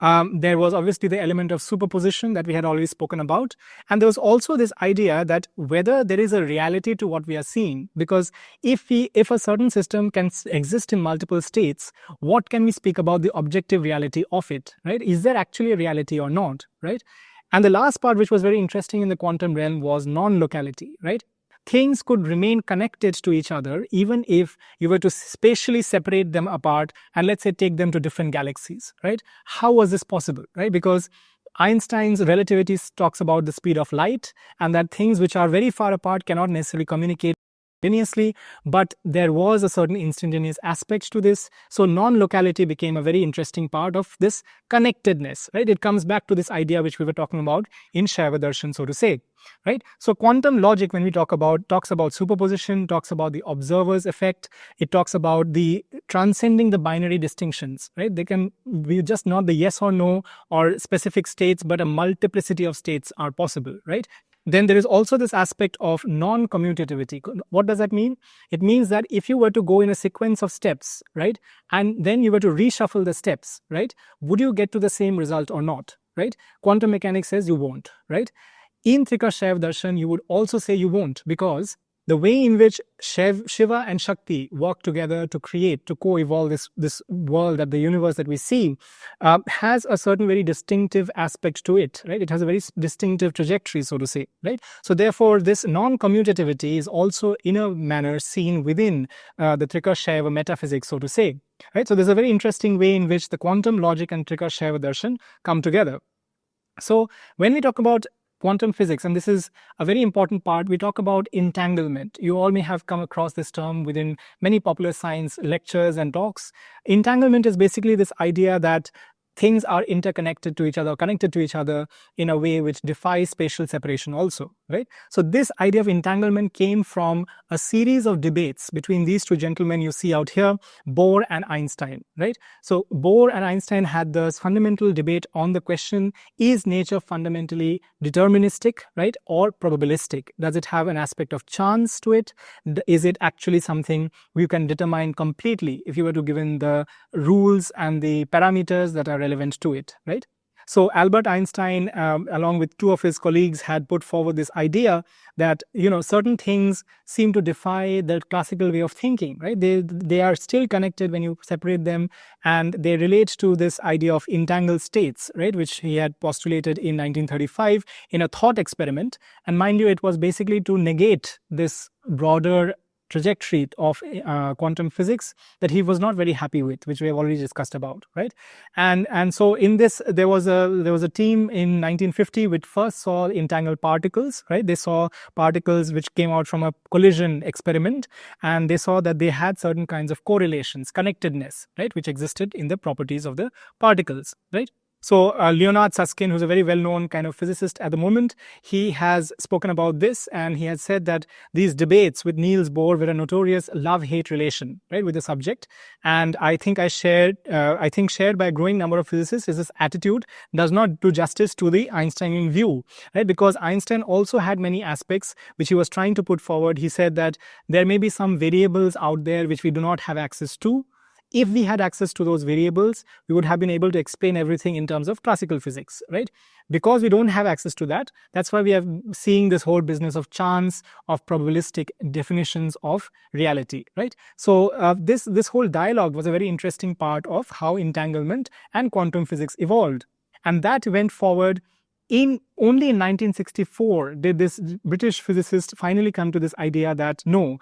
There was obviously the element of superposition that we had already spoken about. And there was also this idea that whether there is a reality to what we are seeing, because if a certain system can exist in multiple states, what can we speak about the objective reality of it, right? Is there actually a reality or not, right? And the last part, which was very interesting in the quantum realm, was non-locality, right? Things could remain connected to each other even if you were to spatially separate them apart and, let's say, take them to different galaxies, right? How was this possible, right? Because Einstein's relativity talks about the speed of light and that things which are very far apart cannot necessarily communicate instantaneously, but there was a certain instantaneous aspect to this. So non-locality became a very interesting part of this connectedness, right? It comes back to this idea which we were talking about in Shaivadarshan, so to say, right? So quantum logic, when we talks about superposition, talks about the observer's effect. It talks about the transcending the binary distinctions, right? They can be just not the yes or no or specific states, but a multiplicity of states are possible, right? Then there is also this aspect of non-commutativity. What does that mean? It means that if you were to go in a sequence of steps, right, and then you were to reshuffle the steps, right, would you get to the same result or not, right? Quantum mechanics says you won't, right? In Trika Shaiva Darshan, you would also say you won't, because the way in which Shiva and Shakti work together to create, to co-evolve this world, that the universe that we see, has a certain very distinctive aspect to it, right? It has a very distinctive trajectory, so to say, right? So therefore, this non-commutativity is also in a manner seen within the Trika Shaiva metaphysics, so to say, right? So there's a very interesting way in which the quantum logic and Trika Shaiva Darshan come together. So when we talk about quantum physics, and this is a very important part, we talk about entanglement. You all may have come across this term within many popular science lectures and talks. Entanglement is basically this idea that things are interconnected to each other, connected to each other in a way which defies spatial separation also, right? So this idea of entanglement came from a series of debates between these two gentlemen you see out here, Bohr and Einstein, right? So Bohr and Einstein had this fundamental debate on the question, is nature fundamentally deterministic, right, or probabilistic? Does it have an aspect of chance to it? Is it actually something you can determine completely if you were to given the rules and the parameters that are relevant to it, right? So Albert Einstein, along with two of his colleagues, had put forward this idea that, certain things seem to defy the classical way of thinking, right? They are still connected when you separate them, and they relate to this idea of entangled states, right, which he had postulated in 1935 in a thought experiment. And mind you, it was basically to negate this broader trajectory of quantum physics that he was not very happy with, which we have already discussed about, right? And so in this, there was a team in 1950 which first saw entangled particles, right? They saw particles which came out from a collision experiment, and they saw that they had certain kinds of correlations, connectedness, right, which existed in the properties of the particles, right? So Leonard Susskind, who's a very well-known kind of physicist at the moment, he has spoken about this, and he has said that these debates with Niels Bohr were a notorious love-hate relation, right, with the subject. And I think shared by a growing number of physicists is this attitude does not do justice to the Einsteinian view, right? Because Einstein also had many aspects which he was trying to put forward. He said that there may be some variables out there which we do not have access to. if we had access to those variables, we would have been able to explain everything in terms of classical physics, right? Because we don't have access to that, that's why we are seeing this whole business of chance, of probabilistic definitions of reality, right? So this whole dialogue was a very interesting part of how entanglement and quantum physics evolved. And that went forward only in 1964 did this British physicist finally come to this idea that no,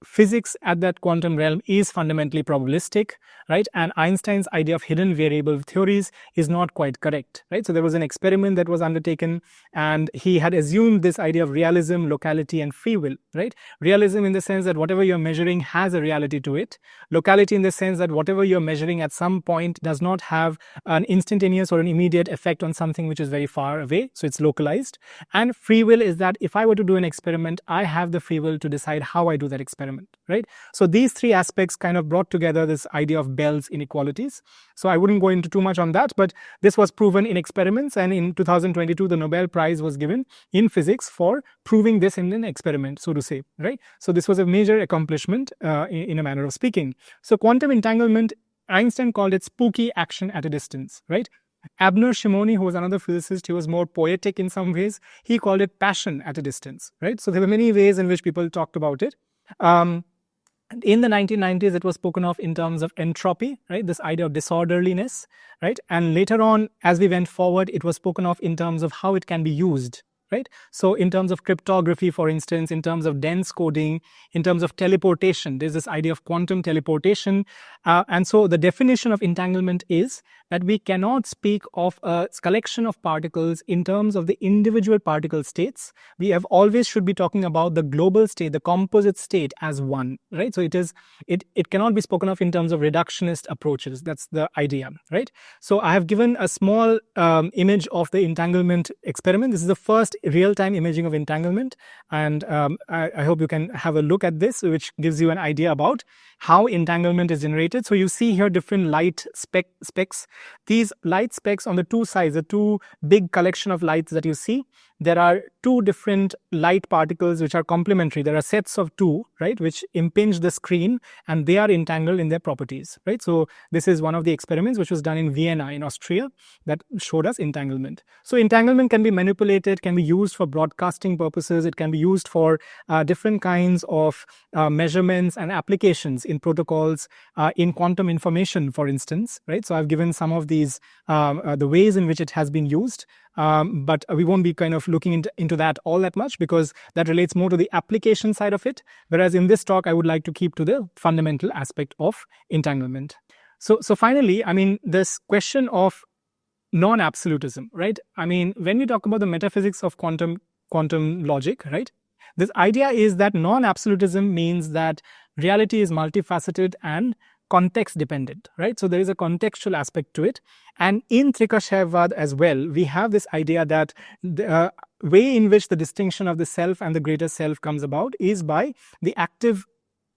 physics at that quantum realm is fundamentally probabilistic, right? And Einstein's idea of hidden variable theories is not quite correct, right? So there was an experiment that was undertaken, and he had assumed this idea of realism, locality, and free will, right? Realism in the sense that whatever you're measuring has a reality to it. Locality in the sense that whatever you're measuring at some point does not have an instantaneous or an immediate effect on something which is very far away, so it's localized. And free will is that if I were to do an experiment, I have the free will to decide how I do that experiment, right? So these three aspects kind of brought together this idea of Bell's inequalities. So I wouldn't go into too much on that, but this was proven in experiments, and in 2022 the Nobel Prize was given in physics for proving this in an experiment, so to say, right? So this was a major accomplishment in a manner of speaking. So quantum entanglement, Einstein called it spooky action at a distance, right? Abner Shimoni, who was another physicist, he was more poetic in some ways. He called it passion at a distance, right? So there were many ways in which people talked about it. In the 1990s, it was spoken of in terms of entropy, right? This idea of disorderliness, right? And later on, as we went forward, it was spoken of in terms of how it can be used, right? So in terms of cryptography, for instance, in terms of dense coding, in terms of teleportation, there's this idea of quantum teleportation. And so the definition of entanglement is that we cannot speak of a collection of particles in terms of the individual particle states. We have always should be talking about the global state, the composite state as one, right? So it cannot be spoken of in terms of reductionist approaches. That's the idea, right? So I have given a small image of the entanglement experiment. This is the first real-time imaging of entanglement, and I hope you can have a look at this, which gives you an idea about how entanglement is generated. So you see here different light specks. These light specks on the two sides, the two big collection of lights that you see, there are two different light particles which are complementary. There are sets of two, right, which impinge the screen, and they are entangled in their properties, right? So this is one of the experiments which was done in Vienna in Austria that showed us entanglement. So entanglement can be manipulated, can be used for broadcasting purposes. It can be used for different kinds of measurements and applications in protocols, in quantum information, for instance, right? So I've given some of these, the ways in which it has been used. But we won't be kind of looking into that all that much, because that relates more to the application side of it. Whereas in this talk, I would like to keep to the fundamental aspect of entanglement. So finally, I mean, this question of non-absolutism, right? I mean, when we talk about the metaphysics of quantum logic, right? This idea is that non-absolutism means that reality is multifaceted and context dependent, right? So there is a contextual aspect to it. And in Trika Shaiva as well, we have this idea that the way in which the distinction of the self and the greater self comes about is by the active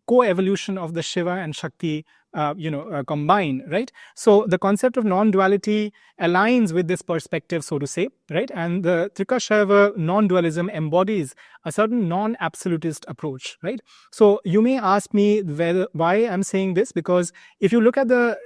co-evolution of the Shiva and Shakti combine, right? So the concept of non-duality aligns with this perspective, so to say, right? And the Trika Shaiva non-dualism embodies a certain non-absolutist approach, right? So you may ask me why I'm saying this, because if you look at the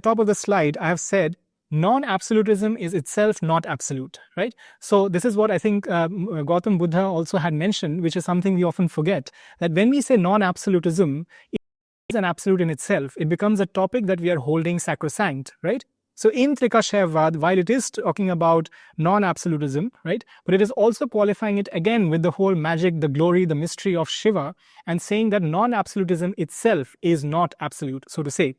top of the slide, I have said non-absolutism is itself not absolute, right? So this is what I think Gautam Buddha also had mentioned, which is something we often forget, that when we say non-absolutism, it is an absolute in itself. It becomes a topic that we are holding sacrosanct, right? So in Trika Shaiva, while it is talking about non-absolutism, right, but it is also qualifying it again with the whole magic, the glory, the mystery of Shiva, and saying that non-absolutism itself is not absolute, so to say.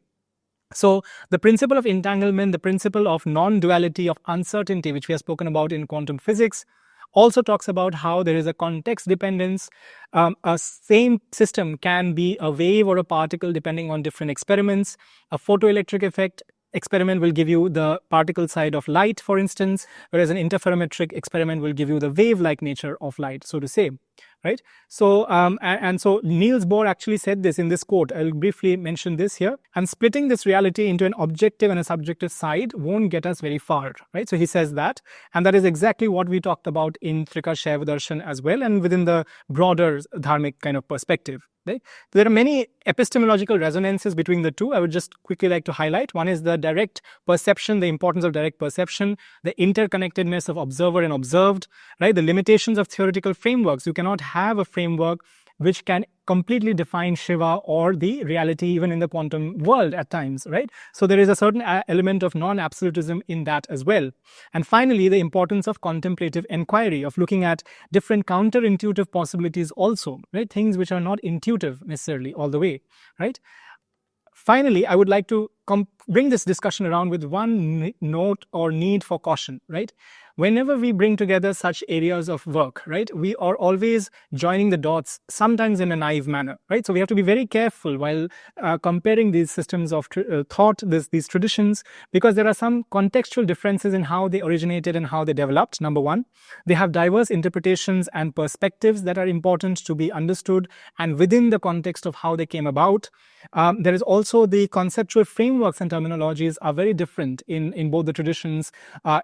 So the principle of entanglement, the principle of non-duality, of uncertainty, which we have spoken about in quantum physics, also talks about how there is a context dependence. A same system can be a wave or a particle depending on different experiments. A photoelectric effect experiment will give you the particle side of light, for instance, whereas an interferometric experiment will give you the wave-like nature of light, so to say, right? So, and so Niels Bohr actually said this in this quote. I'll briefly mention this here. And splitting this reality into an objective and a subjective side won't get us very far, right? So he says that, and that is exactly what we talked about in Trika Shaiva Darshan as well, and within the broader dharmic kind of perspective. Right? There are many epistemological resonances between the two. I would just quickly like to highlight. One is the direct perception, the importance of direct perception, the interconnectedness of observer and observed, right? The limitations of theoretical frameworks. You cannot have a framework which can completely define Shiva or the reality even in the quantum world at times, right? So there is a certain element of non-absolutism in that as well. And finally, the importance of contemplative inquiry, of looking at different counterintuitive possibilities also, right? Things which are not intuitive necessarily all the way, right? Finally, I would like to bring this discussion around with one note or need for caution, right? Whenever we bring together such areas of work, right, we are always joining the dots, sometimes in a naive manner, right? So we have to be very careful while comparing these systems of thought, these traditions, because there are some contextual differences in how they originated and how they developed, number one. They have diverse interpretations and perspectives that are important to be understood, and within the context of how they came about. There is also the conceptual frameworks and terminologies are very different in both the traditions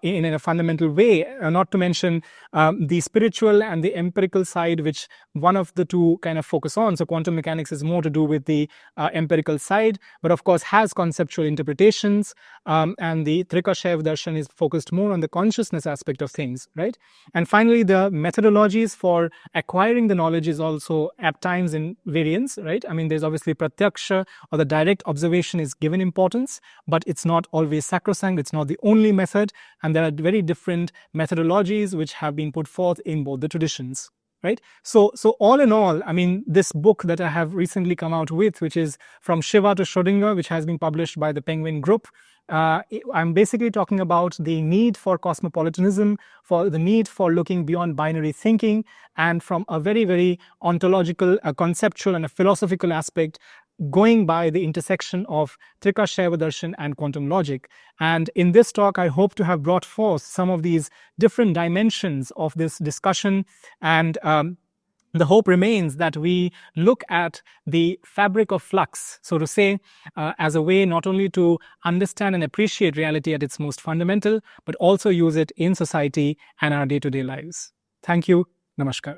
in a fundamental way, not to mention the spiritual and the empirical side, which one of the two kind of focus on. So quantum mechanics is more to do with the empirical side, but of course has conceptual interpretations, and the Trika Shaiva Darshan is focused more on the consciousness aspect of things, right? And finally, the methodologies for acquiring the knowledge is also at times in variance, right? I mean, there's obviously pratyaksha, or the direct observation is given importance, but it's not always sacrosanct, it's not the only method, and there are very different methodologies which have been put forth in both the traditions. Right? So all in all, I mean, this book that I have recently come out with, which is From Shiva to Schrodinger, which has been published by the Penguin Group, I'm basically talking about the need for cosmopolitanism, for the need for looking beyond binary thinking, and from a very, very ontological, a conceptual and a philosophical aspect, going by the intersection of Trika Shaiva Darshan and quantum logic. And in this talk, I hope to have brought forth some of these different dimensions of this discussion, and the hope remains that we look at the fabric of flux, so to say, as a way not only to understand and appreciate reality at its most fundamental, but also use it in society and our day-to-day lives. Thank you. Namaskar.